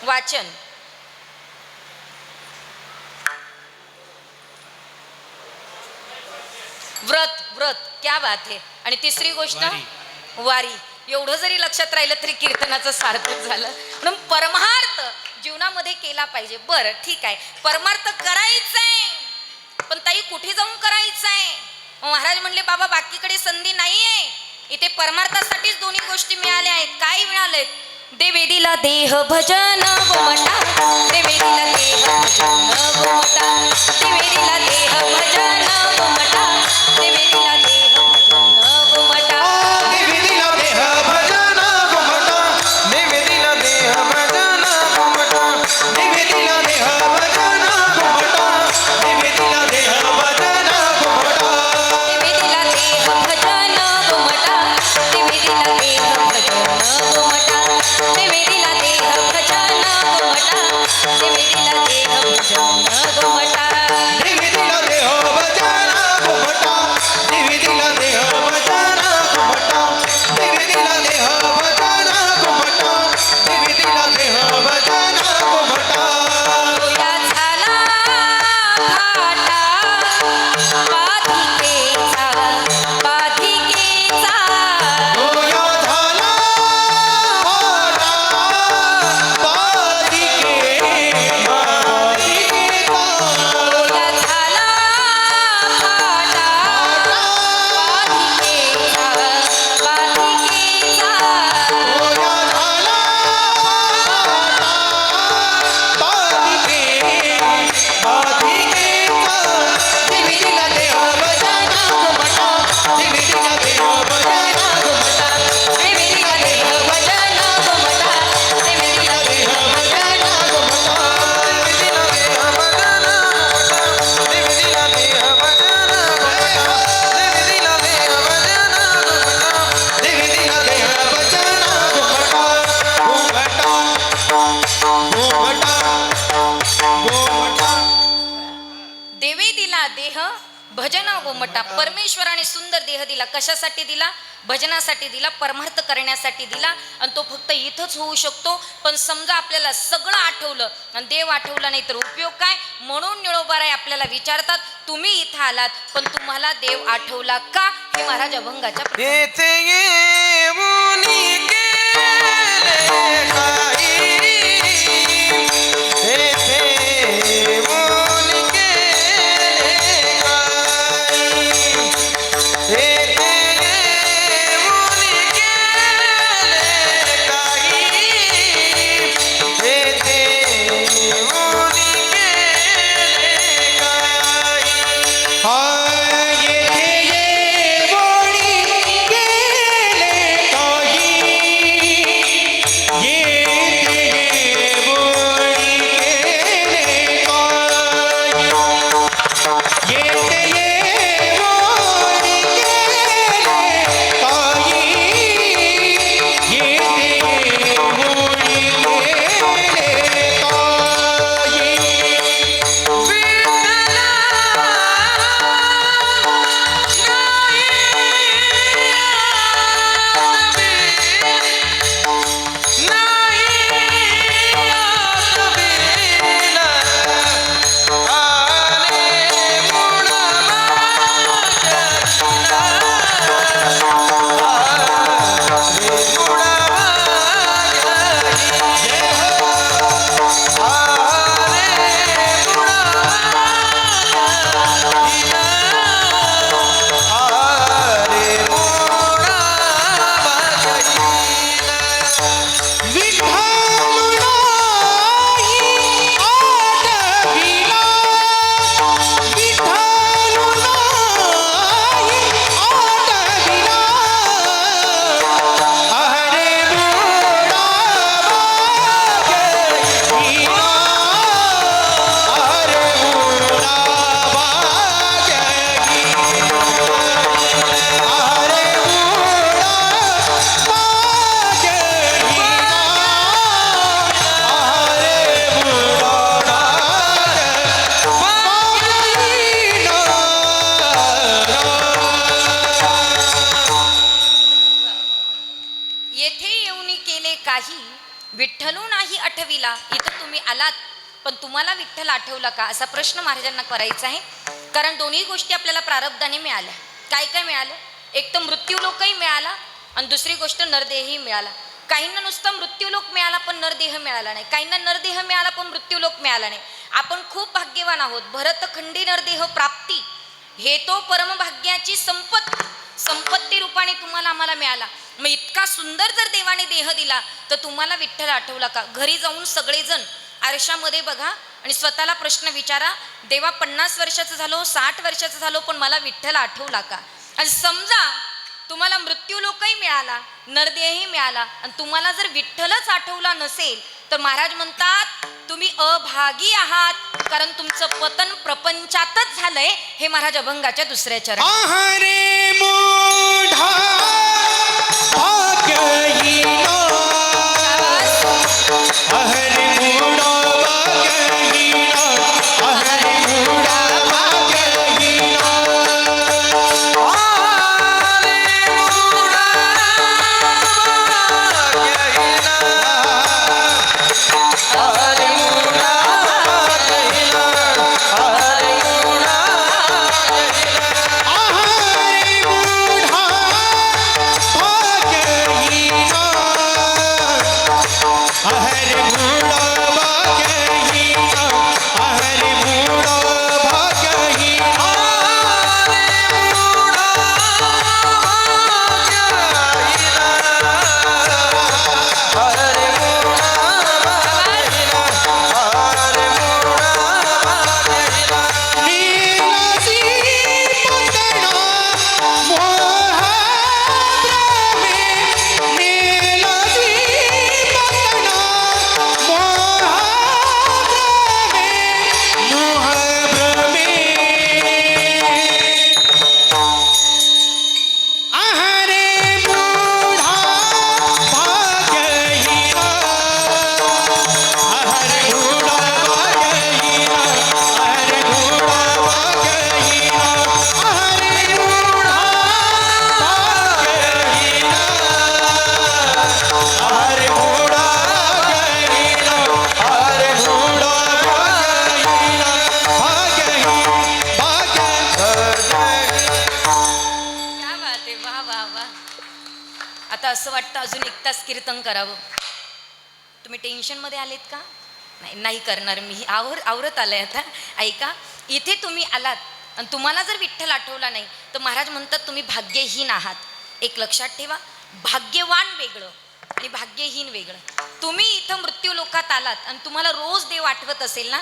वाचन, व्रत. व्रत क्या बात आहे. आणि तिसरी गोष्ट वारी. वारी. एवढं जरी लक्षात राहिलं तरी कीर्तनाचं सार्थक झालं. म्हणून परमार्थ जीवनामध्ये केला पाहिजे. बरं ठीक आहे, परमार्थ करायचंय, पण ताई कुठे जाऊन करायचंय? महाराज म्हणले बाबा बाकीकडे संधी नाहीये, इथे परमार्थासाठीच दोन्ही गोष्टी मिळाल्या आहेत. काय मिळालेत? देवे दिला देह भजन गोमटा, देवे दिला देह भजन गोमटा, देवे दिला देह भजन गोमटा, देवे दिला देह भजन गोमटा. निवेदिला देह भजन गोमटा, निवेदिला देह भजन गोमटा, निवेदिला देह भजन गोमटा, निवेदिला देह भजन गोमटा. देवे दिला देह भजन गोमटा, देवे दिला देह भजन गोमटा, देवे दिला देह भजन गोमटा, देवे दिला देह भजन गोमटा. निवेदिला देह भजन गोमटा, निवेदिला देह भजन गोमटा, निवेदिला देह भजन गोमटा, निवेदिला देह भजन गोमटा. या झाला फाटा बाधिकेचा, बाधिकेचा. गोया झाला फाटा बाधिके बाधिकेचा. या झाला फाटा बाधिकेचा, बाधिकेचा. गोया झाला फाटा बाधिके बाधिकेचा. निवेदिला देह भजन गोमटा, निवेदिला देह भजन गोमटा, देवे दिला देह भजन गोमटा, देवे दिला देह भजन गोमटा. निवेदिला देह भजन गोमटा, निवेदिला देह भजन गोमटा, निवेदिला देह भजन गोमटा, निवेदिला देह भजन गोमटा. गोमटा गोमटा. देवे दिला देह भजन गोमटा. परमेश्वराने सुंदर देह दिला. कशासाठी दिला? भजनासाठी दिला, परमार्थ करण्यासाठी दिला. आणि तो फक्त इथंच होऊ शकतो. पण समजा आपल्याला सगळं आठवलं आणि देव आठवला नाही तर उपयोग काय? म्हणून निळोबाराय आपल्याला विचारतात, तुम्ही इथं आलात पण तुम्हाला देव आठवला का? हे महाराज अभंगाच्या प्रसंगी. येथे येऊन गेले काही, येथे येऊन गेले काही, येथे येऊन गेले काही, येथे येऊन गेले काही. हाय येथे येऊन गेले काही, काही विठ्ठलू नाही आठविला. इथं तुम्ही आलात पण तुम्हाला विठ्ठल आठवला का असा प्रश्न महाराजांना करायचा आहे. कारण दोन्ही गोष्टी आपल्याला प्रारब्धाने मिळाल्या. काय काय मिळालं? एक तर मृत्यूलोकही मिळाला आणि दुसरी गोष्ट नरदेहही मिळाला. काहींना नुसतं मृत्यूलोक मिळाला पण नरदेह मिळाला नाही, काहींना नरदेह मिळाला पण मृत्यूलोक मिळाला नाही. आपण खूप भाग्यवान आहोत. भरतखंडी नरदेह प्राप्ती हे तो परमभाग्याची संपत्ती रूपाने तुम्हाला आम्हाला मिळाला. मग इतका सुंदर जर देवाने देह दिला तर तुम्हाला विठ्ठल आठवला का? घरी जाऊन सगळेजण आरशामध्ये बघा आणि स्वतःला प्रश्न विचारा, देवा 50 वर्षाचं झालो, 60 वर्षाचं झालो, पण मला विठ्ठल आठवला का? आणि समजा तुम्हाला मृत्यूलोकही मिळाला, नरदेहही मिळाला आणि तुम्हाला जर विठ्ठलच आठवला नसेल तर महाराज म्हणतात तुम्ही अभागी आहात, कारण तुमचं पतन प्रपंचातच झालंय. हे महाराज अभंगाच्या दुसऱ्या चरण. आहारे मूढा भाग्यहीन, आहारे मूढा भाग्यहीन, आहारे मूढा भाग्यहीन, आहारे मूढा भाग्यहीन, आहारे मूढा भाग्यहीन, आहारे मूढा आहारे मूढा भाग्यहीन, आहारे मूढा भाग्यहीन, आहारे मूढा भाग्यहीन, आहारे मूढा आता असं वाटतं अजून 1 तास कीर्तन करावं. तुम्ही टेन्शनमध्ये आलेत का? नाही करणार मी. आवरत आलंय आता. ऐका, इथे तुम्ही आलात आणि तुम्हाला जर विठ्ठल आठवला नाही तर महाराज म्हणतात तुम्ही भाग्यहीन आहात. एक लक्षात ठेवा, भाग्यवान वेगळं आणि भाग्यहीन वेगळं. तुम्ही इथं मृत्यू लोकात आलात आणि तुम्हाला रोज देव आठवत असेल ना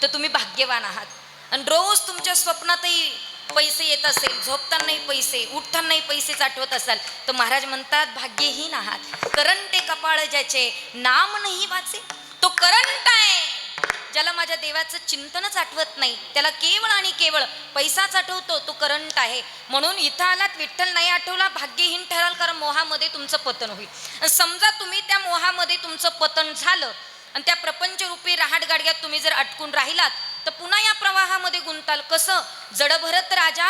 तर तुम्ही भाग्यवान आहात. आणि रोज तुमच्या स्वप्नातही पैसे येत असेल, झोपतानाही पैसे, उठतानाही पैसेच आठवत असाल तर महाराज म्हणतात भाग्यहीन आहात. करंटे कपाळ ज्याचे नाम नाही वाचे तो करंट आहे. ज्याला माझ्या देवाचं चिंतनच आठवत नाही त्याला केवळ आणि केवळ पैसाच आठवतो, तो करंट आहे. म्हणून इथं आलात, विठ्ठल नाही आठवला, भाग्यहीन ठराल, कारण मोहामध्ये तुमचं पतन होईल. समजा तुम्ही त्या मोहामध्ये तुमचं पतन झालं आणि त्या प्रपंचरूपी रहाटगाडग्यात तुम्ही जर अटकून राहिलात तर पुन्हा या प्रवाहामध्ये गुंताल. कसं? जडभरत राजा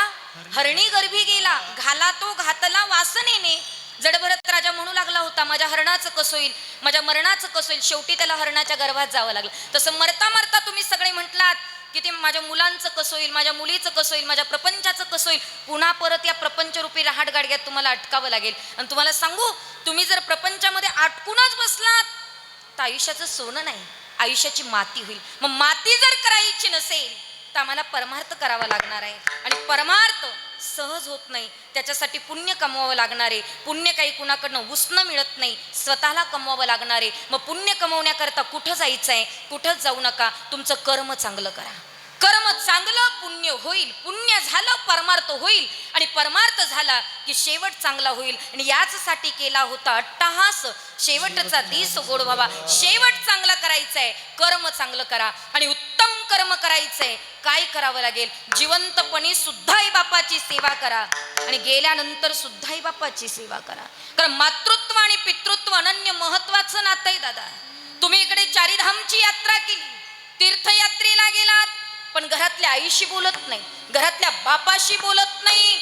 हरणी गर्भी गेला, घाला तो घातला वासनेने. जडभरत राजा म्हणू लागला होता माझ्या हरणाचं कसं होईल, माझ्या मरणाचं कसं होईल. शेवटी त्याला हरणाच्या गर्भात जावं लागलं. तसं मरता मरता तुम्ही सगळे म्हटलात की ते माझ्या मुलांचं कसं होईल, माझ्या मुलीचं कसं होईल, माझ्या प्रपंचाचं कसं होईल. पुन्हा परत या प्रपंचरूपी रहाटगाडग्यात तुम्हाला अटकावं लागेल. आणि तुम्हाला सांगू, तुम्ही जर प्रपंचामध्ये अटकूनच बसलात तर आयुष्याचं सोनं नाही, आयुष्याची माती होईल. मग माती जर करायची नसेल तर आम्हाला परमार्थ करावा लागणार आहे. आणि परमार्थ सहज होत नाही, त्याच्यासाठी पुण्य कमवावं लागणार आहे. पुण्य काही कुणाकडनं उसणं मिळत नाही, स्वतःला कमवावं लागणार आहे. मग पुण्य कमवण्याकरता कुठं जायचं आहे? कुठंच जाऊ नका, तुमचं कर्म चांगलं करा. कर्म चांगलं पुण्य होईल, पुण्य झालं परमार्थ होईल, आणि परमार्थ झाला की शेवट चांगला होईल. आणि याचसाठी केला होता अट्टहास, शेवटचा दिस गोड व्हावा. शेवट चांगला करायचा आहे, कर्म चांगलं करा. आणि उत्तम कर्म करायचंय, काय करावं लागेल? जिवंतपणी सुद्धा आई बापाची सेवा करा आणि गेल्यानंतर सुद्धा आई बापाची सेवा करा. कारण मातृत्व आणि पितृत्व अनन्य महत्वाचं नातं आहे दादा. तुम्ही इकडे चारीधामची यात्रा केली, तीर्थयात्रेला गेलात, पण घरातल्या आईशी बोलत नाही, घरातल्या बापाशी बोलत नाही.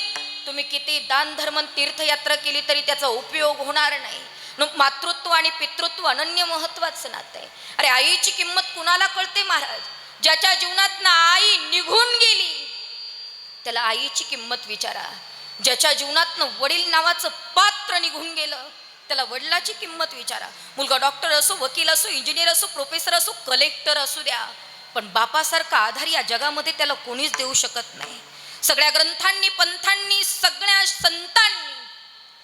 तुम्ही किती दान धर्म तीर्थयात्रा केली तरी त्याचा उपयोग होणार नाही. मातृत्व आणि पितृत्व अनन्य महत्वाचं नातं आहे. अरे आईची किंमत कुणाला कळते महाराज? ज्याच्या जीवनात ना आई निघून गेली त्याला आईची किंमत विचारा. ज्याच्या जीवनात वडील नावाचं पात्र निघून गेलं त्याला वडिलाची किंमत विचारा. मुलगा डॉक्टर असो, वकील असो, इंजिनियर असो, प्रोफेसर असो, कलेक्टर असू द्या, पण बापासारखा आधार या जगामध्ये त्याला कोणीच देऊ शकत नाही. सगळ्या ग्रंथांनी, पंथांनी, सगळ्या संतांनी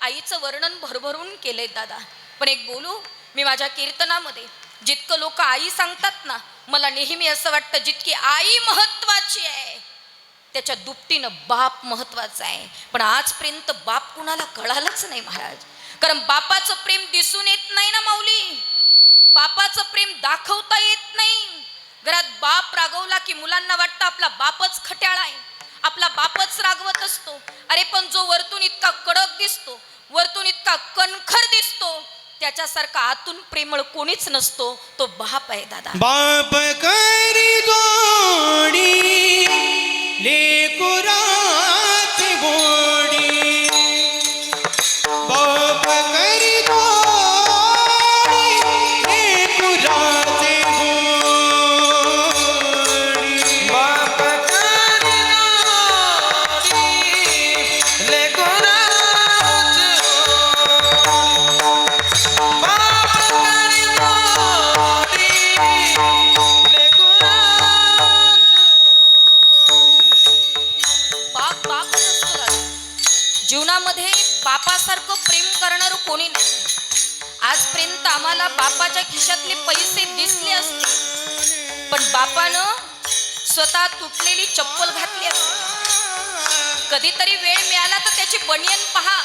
आईचं वर्णन भरभरून केलंय दादा. पण एक बोलू, मी माझ्या कीर्तनामध्ये जितकं लोक आई सांगतात ना, मला नेहमी असं वाटतं जितकी आई महत्वाची आहे त्याच्या दुपटीनं बाप महत्वाचा आहे. पण आजपर्यंत बाप कुणाला कळालंच नाही महाराज. कारण बापाचं प्रेम दिसून येत नाही ना माऊली, बापाचं प्रेम दाखवता येत नाही. घरात बाप रागवला की मुलांना वाटतं आपला बापच खट्याळ आहे, आपला बापच रागवत असतो. अरे पण जो वरतून इतका कडक दिसतो, वरतून इतका कणखर दिसतो, त्याच्यासारखा आतून प्रेमळ कोणीच नसतो, तो बाप आहे दादा. बाप करी गोडी लेकुराची गोडी, बाप करी गोडी लेकुराची गोडी, बाप करी गोडी लेकुराची जीवनामध्ये बापासारखं प्रेम करणारं कोणी नाही. आजपर्यंत आम्हाला बापाच्या खिशातले पैसे दिसले असते, पण बापानं स्वतः तुटलेली चप्पल घातली असते. कधीतरी वेळ मिळाला तर त्याची बनियन पहा,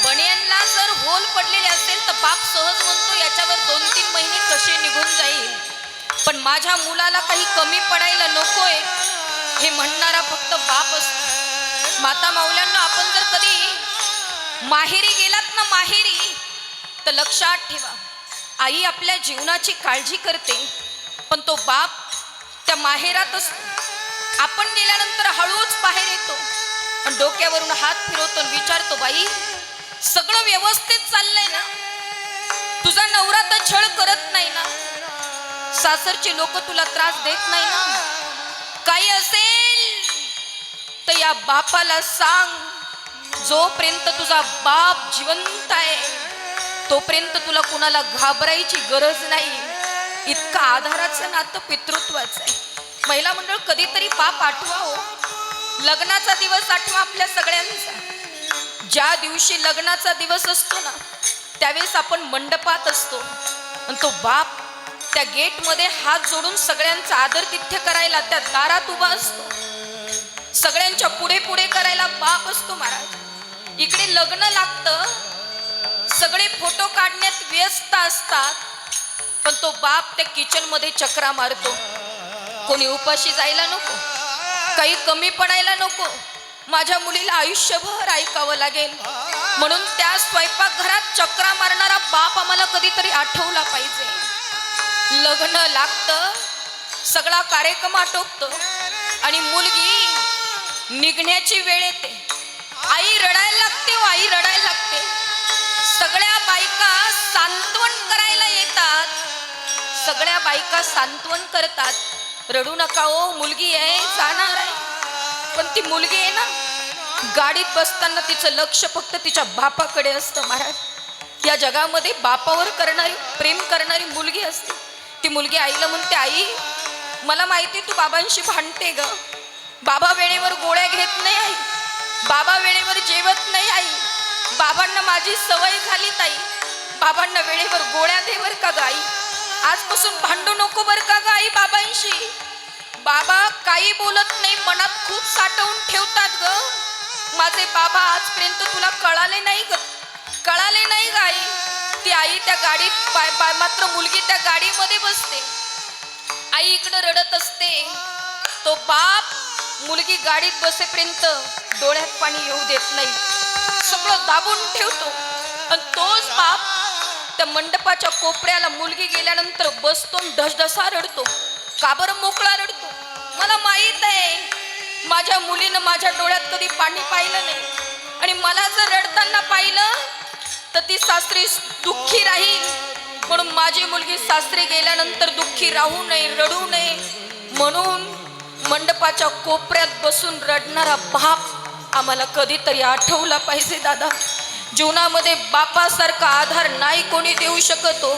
बनियनला जर होल पडलेले असेल तर बाप सहज म्हणतो याच्यावर 2-3 महिने कसे निघून जाईल. पण माझ्या मुलाला काही कमी पडायला नकोय हे म्हणणारा फक्त बाप असतो. माता माऊल्यांना, आपण जर कधी माहेरी गेलात ना, माहेरी, तर लक्षात ठेवा आई आपल्या जीवनाची काळजी करते, पण तो बाप त्या माहेरात असतो. आपण गेल्यानंतर हळूच बाहेर येतो आणि डोक्यावरून हात फिरवतो आणि विचारतो, बाई सगळं व्यवस्थित चाललंय ना? तुझा नवरा तर छळ करत नाही ना? सासरची लोक तुला त्रास देत नाही ना? काही असेल तर या बापाला सांग. जोपर्यंत तुझा बाप जिवंत आहे तोपर्यंत तुला कुणाला घाबरायची गरज नाही. इतका आधाराचं नातं पितृत्वाचं आहे. महिला मंडळ, कधीतरी बाप आठवा हो. लग्नाचा दिवस आठवा आपल्या सगळ्यांचा. ज्या दिवशी लग्नाचा दिवस असतो ना त्यावेळेस आपण मंडपात असतो आणि तो बाप त्या गेटमध्ये हात जोडून सगळ्यांचा आदरातिथ्य करायला त्या दारात उभा असतो. सगळ्यांच्या पुढे पुढे करायला बाप असतो महाराज. इकडे लग्न लागतं, सगळे फोटो काढण्यात व्यस्त असतात, पण तो बाप त्या किचन मध्ये चक्रा मारतो. कोणी उपाशी जायला नको, काही कमी पडायला नको, माझ्या मुलीला आयुष्यभर ऐकावं लागेल म्हणून त्या स्वयंपाकघरात चक्रा मारणारा बाप आम्हाला कधीतरी आठवला पाहिजे. लग्न लागतं, सगळा कार्यक्रम आटोपतो आणि मुलगी निघण्याची वेळ येते. आई रडायला लागते, आई रडायला लागते. सगळ्या बायका सांत्वन करायला येतात, सगळ्या बायका सांत्वन करतात, रडू नका हो, मुलगी आहे, जाणार आहे. पण ती मुलगी आहे ना, गाडीत बसताना तिचं लक्ष फक्त तिच्या बापाकडे असतं महाराज. या जगामध्ये बापावर करणारी, प्रेम करणारी मुलगी असते. ती मुलगी आईला म्हणते, आई मला माहिती तू बाबांशी भांडते ग, बाबा वेळेवर गोळ्या घेत नाही आई, बाबा वेळेवर जेवत नाही आई, बाबांना माझी सवय झाली ताई, बाबांना वेळेवर गोळ्या दे बर का ग आई, आजपासून भांडू नको बर का ग आई बाबांशी. बाबा काही बोलत नाही, मनात खूप साठवून ठेवतात ग. माझे बाबा आजपर्यंत तुला कळाले नाही ग, कळाले नाही ग आई. ती आई त्या गाडीत मात्र मुलगी त्या गाडीमध्ये बसते, आई इकडं रडत असते. तो बाप मुलगी गाडीत बसेपर्यंत डोळ्यात पाणी येऊ देत नाही, सगळं दाबून ठेवतो. आणि तोच बाप त्या मंडपाच्या कोपऱ्याला मुलगी गेल्यानंतर बसतो, ढसढसा रडतो. का बरं मोकळा रडतो? मला माहित आहे माझ्या मुलीनं माझ्या डोळ्यात कधी पाणी पाहिलं नाही, आणि मला जर रडताना पाहिलं तर ती सासरी दुःखी राहील. म्हणून माझी मुलगी सासरी गेल्यानंतर दुःखी राहू नये, रडू नये म्हणून मंडपाच्या कोपऱ्यात बसून रडणारा बाप आम्हाला कधीतरी आठवला पाहिजे दादा. जीवनामध्ये बापासारखा आधार नाही कोणी देऊ शकतो.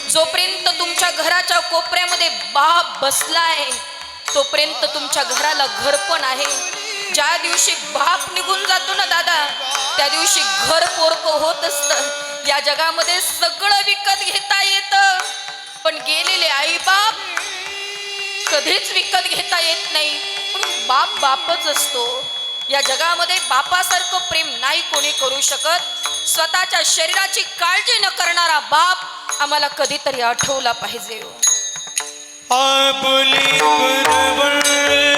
जोपर्यंत तुमच्या घराच्या कोपऱ्यामध्ये बाप बसलाय तोपर्यंत तुमच्या घराला घर पण आहे. ज्या दिवशी बाप निघून जातो ना दादा, त्या दिवशी घर पोरकं होत असतं. या जगामध्ये सगळं विकत घेता येतं, पण गेलेले आई बाप कधीच विकत घेता येत नाही. म्हणून बाप बापच असतो. या जगामध्ये बापासारखं प्रेम नाही कोणी करू शकत. स्वतःच्या शरीराची काळजी न करणारा बाप आम्हाला कधीतरी आठवला पाहिजे. आपुली परवडी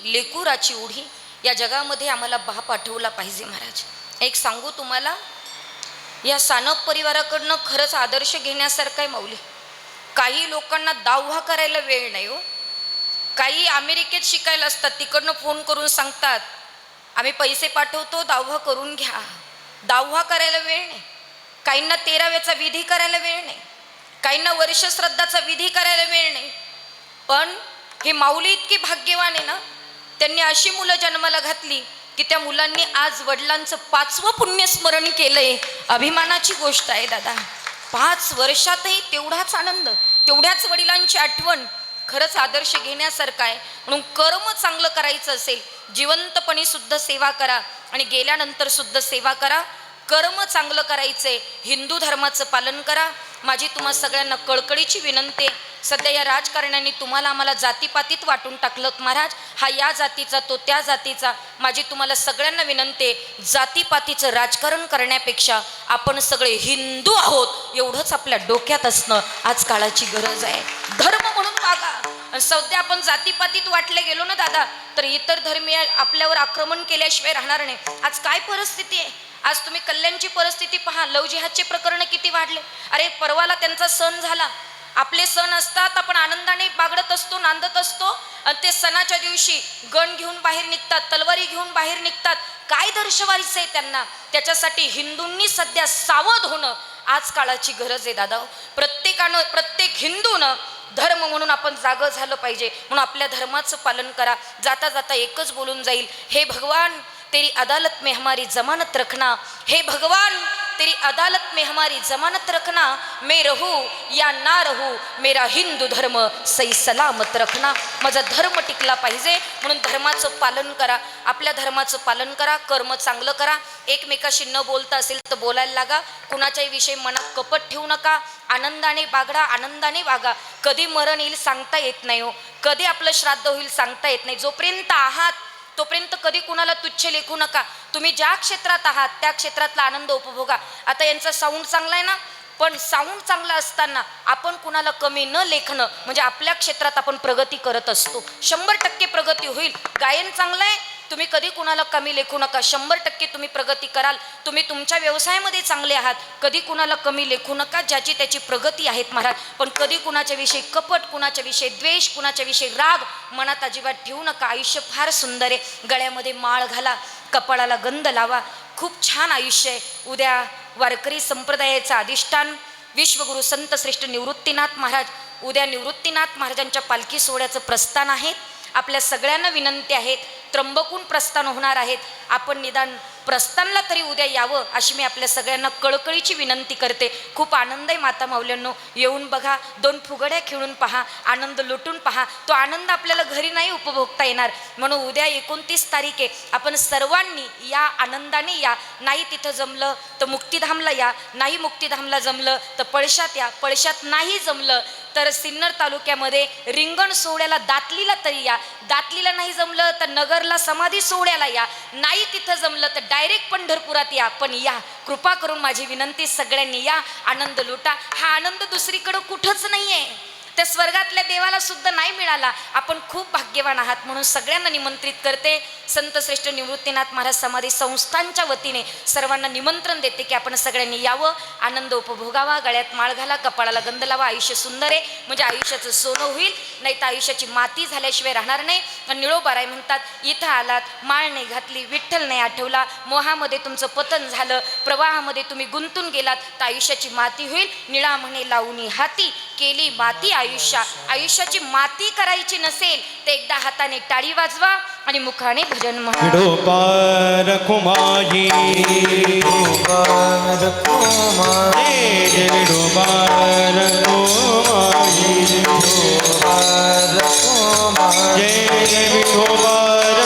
लेकुराची उडी. या जगामध्ये आम्हाला बाप आठवला पाहिजे महाराज. एक सांगू तुम्हाला, या सानप परिवाराकडनं खरंच आदर्श घेण्यासारखं आहे माऊली. काही लोकांना दावा करायला वेळ नाही हो. काही अमेरिकेत शिकायला असतात, तिकडनं फोन करून सांगतात आम्ही पैसे पाठवतो, दावा करून घ्या. दावा करायला वेळ नाही. काहींना 13व्याचा विधी करायला वेळ नाही, काहींना वर्ष श्राद्धाचा विधी करायला वेळ नाही. पण हे माऊली इतकी भाग्यवान आहे ना, त्यांनी अशी मुलं जन्माला घातली की त्या मुलांनी आज वडिलांचं 5वं पुण्यस्मरण केलंय. अभिमानाची गोष्ट आहे दादा. 5 वर्षातही तेवढाच आनंद, तेवढ्याच वडिलांची आठवण. खरंच आदर्श घेण्यासारखं आहे. म्हणून कर्म चांगलं करायचं असेल, जिवंतपणी सुद्धा सेवा करा आणि गेल्यानंतर सुद्धा सेवा करा. कर्म चांगलं करायचंय, हिंदू धर्माचं पालन करा. माझी तुम्हा सगळ्यांना कळकळीची विनंती आहे. सध्या या राजकारण्यांनी तुम्हाला आम्हाला जातीपातीत वाटून टाकलं महाराज. हा या जातीचा, तो त्या जातीचा. माझी तुम्हाला सगळ्यांना विनंती आहे, जातीपातीचं राजकारण करण्यापेक्षा आपण सगळे हिंदू आहोत एवढंच आपल्या डोक्यात असणं आज काळाची गरज आहे. धर्म म्हणून वागा. सध्या आपण जातीपातीत वाटले गेलो ना दादा, तर इतर धर्मीय आपल्यावर आक्रमण केल्याशिवाय राहणार नाही. आज काय परिस्थिती आहे. आज तुम्ही कल्याणची परिस्थिती पहा. लव जिहादचे प्रकरण किती वाढले. अरे परवाला त्यांचा सण झाला. आपले सण असतात, आपण आनंदाने बागडत असतो, नांदत असतो, आणि ते सणाच्या दिवशी गण घेऊन बाहेर निघतात, तलवारी घेऊन बाहेर निघतात. काय दर्शवायचं आहे त्यांना. त्याच्यासाठी हिंदूंनी सध्या सावध होणं आज काळाची गरज आहे दादा. प्रत्येकानं, प्रत्येक हिंदूनं धर्म म्हणून आपण जागं झालं पाहिजे. म्हणून आपल्या धर्माचं पालन करा. जाता जाता एकच बोलून जाईल, हे भगवान तेरी अदालत में हमारी जमानत रखना. हे भगवान तेरी अदालत में हमारी जमानत रखना. मैं रहूं या ना रहूं, मेरा हिंदू धर्म सही सलामत रखना. माझा धर्म टिकला पाहिजे म्हणून धर्माचं पालन करा. आपल्या धर्माचं पालन करा, कर्म चांगलं करा. एकमेकाशी न बोलता असेल तर बोलायला लागा. कुणाच्याही विषयी मनात कपट ठेवू नका. आनंदाने बागडा, आनंदाने वागा. कधी मरण येईल सांगता येत नाही हो. कधी आपलं श्राद्ध होईल सांगता येत नाही. जोपर्यंत आहात तोपर्यंत कधी कुणाला तुच्छ लेखू नका. तुम्ही ज्या क्षेत्रात आहात त्या क्षेत्रातला आनंद उपभोगा. आता यांचा साऊंड चांगला आहे ना, पण साऊंड चांगला असताना आपण कुणाला कमी न लेखणं म्हणजे आपल्या क्षेत्रात आपण प्रगती करत असतो. 100% प्रगती होईल. गायन चांगलं आहे, तुम्ही कधी कुणाला कमी लेखू नका. 100% तुम्ही प्रगती कराल. तुम्ही तुमच्या व्यवसायामध्ये चांगले आहात, कधी कुणाला कमी लेखू नका. ज्याची त्याची प्रगती आहेत महाराज. पण कधी कुणाच्या विषयी कपट, कुणाच्या विषयी द्वेष, कुणाच्या विषयी राग मनात अजिबात ठेवू नका. आयुष्य फार सुंदर आहे. गळ्यामध्ये माळ घाला, कपाळाला गंध लावा. खूप छान आयुष्य आहे. उद्या वारकरी संप्रदायाचं अधिष्ठान विश्वगुरु संत श्रेष्ठ निवृत्तीनाथ महाराज. उद्या निवृत्तीनाथ महाराजांच्या पालखी सोहळ्याचं प्रस्थान आहे. आपल्या सगळ्यांना विनंती आहे, त्र्यंबकून प्रस्थान होणार आहेत. आपण निदान प्रस्थानला तरी उद्या यावं अशी मी आपल्या सगळ्यांना कळकळीची विनंती करते. खूप आनंद आहे माता माऊल्यांनो, येऊन बघा, 2 फुगड्या खेळून पहा, आनंद लुटून पहा. तो आनंद आपल्याला घरी नाही उपभोगता येणार. म्हणून उद्या 29 तारीख आहे, आपण सर्वांनी या, आनंदाने या. नाही तिथं जमलं तर मुक्तिधामला या, नाही मुक्तिधामला जमलं तर पळशात या, पळशात नाही जमलं तर सिन्नर तालुक्यामध्ये रिंगण सोहळ्याला दातलीला तरी या, दातलीला नाही जमलं तर नगरला समाधी सोहळ्याला या, नाही तिथं जमलं तर डायरेक्ट पंढरपुरात या. पण या, कृपा करून माझी विनंती, सगळ्यांनी या, आनंद लुटा. हा आनंद दुसरीकडं कुठंच नाही आहे, त्या स्वर्गातल्या देवाला सुद्धा नाही मिळाला. आपण खूप भाग्यवान आहात. म्हणून सगळ्यांना निमंत्रित करते. संत श्रेष्ठ निवृत्तीनाथ महाराज समाधी संस्थांच्या वतीने सर्वांना निमंत्रण देते की आपण सगळ्यांनी यावं, आनंद उपभोगावा, गळ्यात माळ घाला, कपाळाला गंध लावा. आयुष्य सुंदर आहे म्हणजे आयुष्याचं सोनं होईल, नाही तर आयुष्याची माती झाल्याशिवाय राहणार नाही. आणि निळोबाराय म्हणतात, इथं आलात, माळ नाही घातली, विठ्ठल नाही आठवला, मोहामध्ये तुमचं पतन झालं, प्रवाहामध्ये तुम्ही गुंतून गेलात तर आयुष्याची माती होईल. निळा म्हणे लावणी हाती, केली माती आयुष्याची माती करायची नसेल तर एकदा हाताने टाळी वाजवा आणि मुखाने भजन म्हणा. विडोपार कुमाई, विडोपार कुमाई, जय विडोपार कुमाई, विडोपार कुमाई, जय जय विडोपार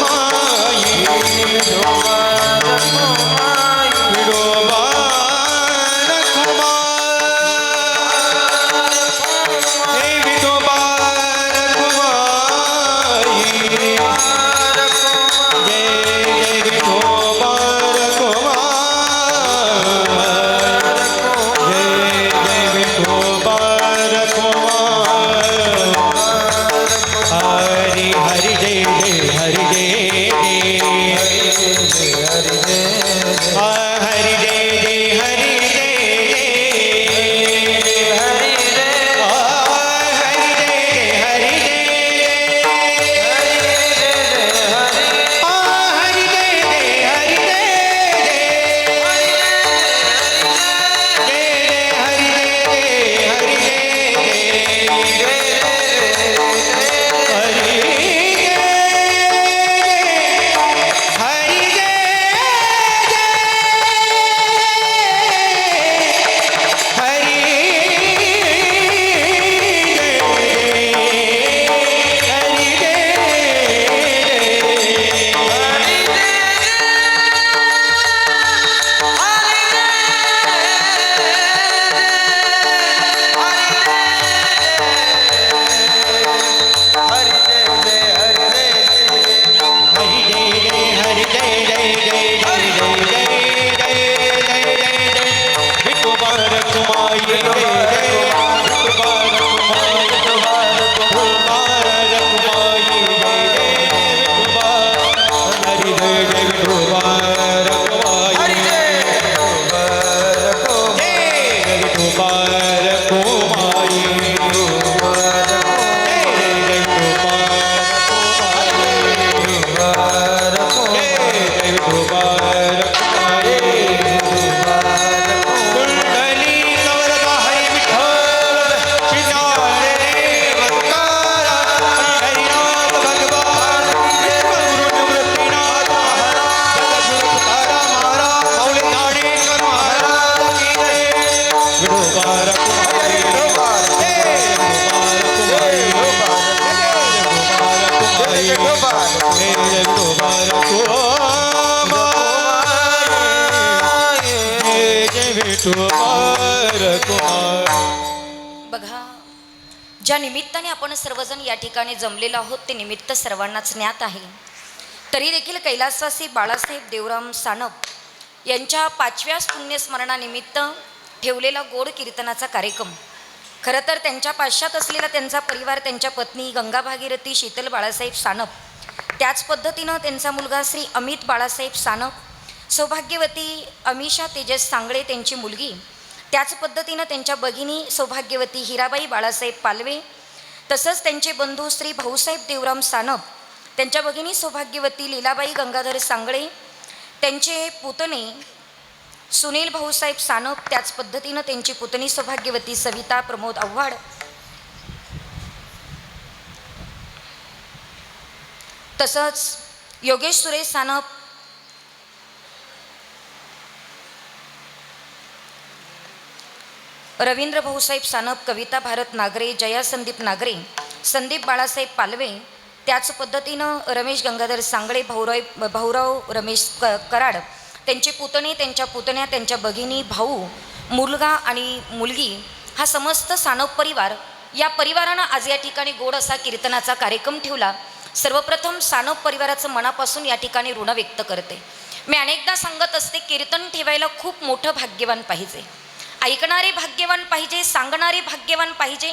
कुमाई, विडोपार कुमाई, विडोपार कुमाई, जय विडोपार कुमाई, जय जय विठोबार कुमार, जय जय विठोबार कुमार. हरी हरी जय जय हरी जय जय हरी जय हरी जय जय हरी जय हरी जय हरी जय हरी जय हरी जय बघा, ज्या निमित्ताने आपण सर्वजण या ठिकाणी जमलेलो आहोत ते निमित्त सर्वांनाच ज्ञात आहे. तरी देखील कैलासवासी बाळासाहेब देवराम सानप यांच्या 5व्या पुण्यस्मरणानिमित्त ठेवलेला गोड कीर्तनाचा कार्यक्रम, खरं तर त्यांच्या पाश्चात असलेला त्यांचा परिवार, त्यांच्या पत्नी गंगा भागीरथी शीतल बाळासाहेब सानप, त्याच पद्धतीनं त्यांचा मुलगा श्री अमित बाळासाहेब सानप, सौभाग्यवती अमिषा तेजस सांगळे त्यांची मुलगी, त्याच पद्धतीनं त्यांच्या भगिनी सौभाग्यवती हिराबाई बाळासाहेब पालवे, तसंच त्यांचे बंधू श्री भाऊसाहेब देवराम सानप, त्यांच्या भगिनी सौभाग्यवती लीलाबाई गंगाधर सांगळे, त्यांचे पुतणे सुनील भाऊसाहेब सानप, त्याच पद्धतीनं त्यांची पुतणी सौभाग्यवती सविता प्रमोद आव्हाड, तसंच योगेश सुरेश सानप, रवींद्र भाऊसाहेब सानप, कविता भारत नागरे, जया संदीप नागरे, संदीप बाळासाहेब पालवे, त्याच पद्धतीनं रमेश गंगाधर सांगळे, भाऊराव रमेश कराड, त्यांचे पुतणे, त्यांच्या पुतण्या, त्यांच्या भगिनी, भाऊ, मुलगा आणि मुलगी, हा समस्त सानप परिवार, या परिवारानं आज या ठिकाणी गोड असा कीर्तनाचा कार्यक्रम ठेवला. सर्वप्रथम सानप परिवाराचं मनापासून या ठिकाणी ऋण व्यक्त करते. मी अनेकदा सांगत असते, कीर्तन ठेवायला खूप मोठं भाग्यवान पाहिजे, ऐकणारे भाग्यवान पाहिजे, सांगणारे भाग्यवान पाहिजे.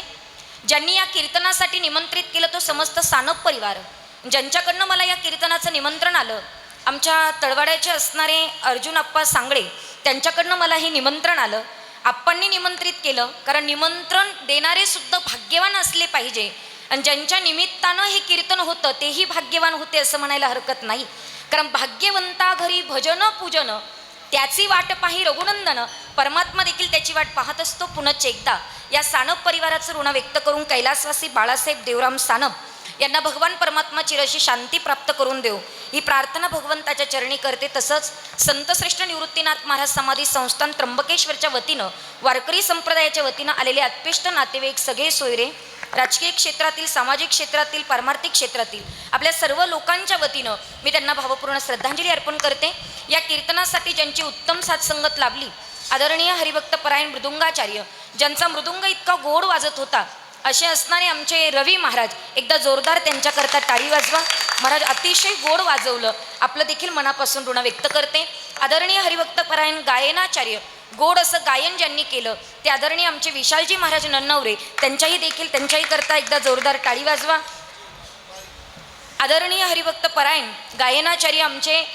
ज्यांनी या कीर्तनासाठी निमंत्रित केलं तो समस्त सानप परिवार, ज्यांच्याकडनं मला या कीर्तनाचं निमंत्रण आलं, आमच्या तळवाड्याचे असणारे अर्जुन आप्पा सांगळे, त्यांच्याकडनं मला हे निमंत्रण आलं. आप्पांनी निमंत्रित केलं, कारण निमंत्रण देणारे सुद्धा भाग्यवान असले पाहिजे, आणि ज्यांच्या निमित्तानं हे कीर्तन होतं तेही भाग्यवान होते असं म्हणायला हरकत नाही. कारण भाग्यवंता घरी भजन पूजन, त्याची वाट पाही रघुनंदन, परमात्मा देखील त्याची वाट पाहत असतो. पुनश्च एकदा या सानप परिवाराचं ऋण व्यक्त करून कैलासवासी बाळासाहेब देवराम सानप यांना भगवान परमात्मा चिरशी शांती प्राप्त करून देव, ही प्रार्थना भगवंताच्या चरणी करते. तसंच संतश्रेष्ठ निवृत्तीनाथ महाराज समाधी संस्थान त्र्यंबकेश्वरच्या वतीनं, वारकरी संप्रदायाच्या वतीनं आलेले अत्पिष्ट नातेवाईक, सगळे सोयरे, राजकीय क्षेत्रातील, सामाजिक क्षेत्रातील, पारमार्थिक क्षेत्रातील आपल्या सर्व लोकांच्या वतीनं मी त्यांना भावपूर्ण श्रद्धांजली अर्पण करते. या कीर्तनासाठी ज्यांची उत्तम साथसंगत लाभली, आदरणीय हरिभक्त परायण मृदुंगाचार्य, ज्यांचा मृदुंग इतका गोड वाजत होता, असे असणारे आमचे रवी महाराज, एकदा जोरदार त्यांच्याकरता टाळी वाजवा. महाराज अतिशय गोड वाजवलं, आपलं देखील मनापासून ऋण व्यक्त करते. आदरणीय हरिभक्त परायण गायनाचार्य, गोड असं गायन ज्यांनी केलं ते आदरणीय आमचे विशालजी महाराज नन्नवरे, त्यांच्याही करता एकदा जोरदार टाळी वाजवा. आदरणीय हरिभक्त परायण गायनाचार्य आमचे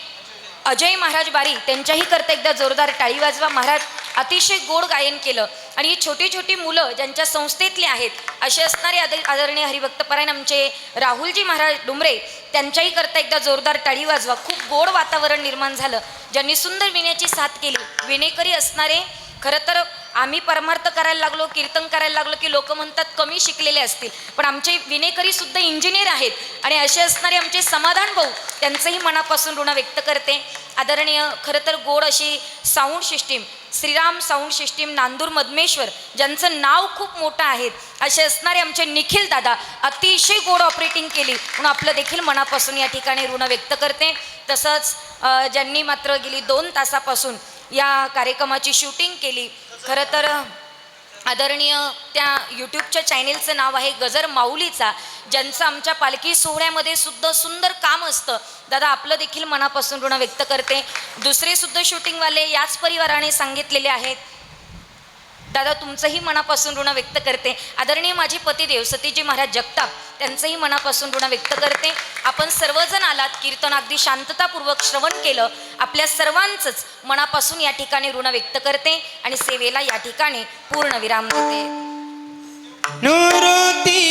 अजय महाराज बारी, त्यांच्याही करता एकदा जोरदार टाळी वाजवा. महाराज अतिशय गोड गायन केलं, आणि ही छोटी छोटी मुलं ज्यांच्या संस्थेतले आहेत असे असणारे आदरणीय हरिभक्त परायण आमचे राहुलजी महाराज डुमरे, त्यांच्याही करता एकदा जोरदार टाळी वाजवा. खूप गोड वातावरण निर्माण झालं, ज्यांनी सुंदर विण्याची साथ केली. विणेकरी असणारे, खरं तर आम्ही परमार्थ करायला लागलो, कीर्तन करायला लागलो की लोक म्हणतात कमी शिकलेले असतील, पण आमचे विणेकरी सुद्धा इंजिनियर आहेत, आणि असे असणारे आमचे समाधान भाऊ, त्यांचंही मनापासून ऋण व्यक्त करते. आदरणीय खरं तर गोड अशी sound system, Shriram sound system Nandur Madhmeshwar, ज्यांचं नाव खूप मोठं आहे, असे असणारे आमचे निखिल दादा, अतिशय गोड ऑपरेटिंग केली, म्हणून आपलं देखील मनापासून या ठिकाणी ऋण व्यक्त करते. तसंच ज्यांनी मात्र गेली 2 तासापासून या कार्यक्रमाची शूटिंग केली, खरं तर आदरणीय त्या यूट्यूबच्या चॅनेलचं नाव आहे गजर माऊलीचा, ज्यांचं आमच्या पालखी सोहळ्यामध्ये सुद्धा सुंदर काम असतं. दादा आपलं देखील मनापासून ऋण व्यक्त करते. दुसरे सुद्धा शूटिंगवाले याच परिवाराने सांगितलेले आहेत. दादा तुमचंही मनापासून ऋण व्यक्त करते. आदरणीय माझे पतिदेव सतीजी महाराज जगताप, त्यांचंही मनापासून ऋण व्यक्त करते. आपण सर्वजण आलात, कीर्तन अगदी शांततापूर्वक श्रवण केलं, आपल्या सर्वांचंच मनापासून या ठिकाणी ऋण व्यक्त करते आणि सेवेला या ठिकाणी पूर्ण विराम देते. नुरुती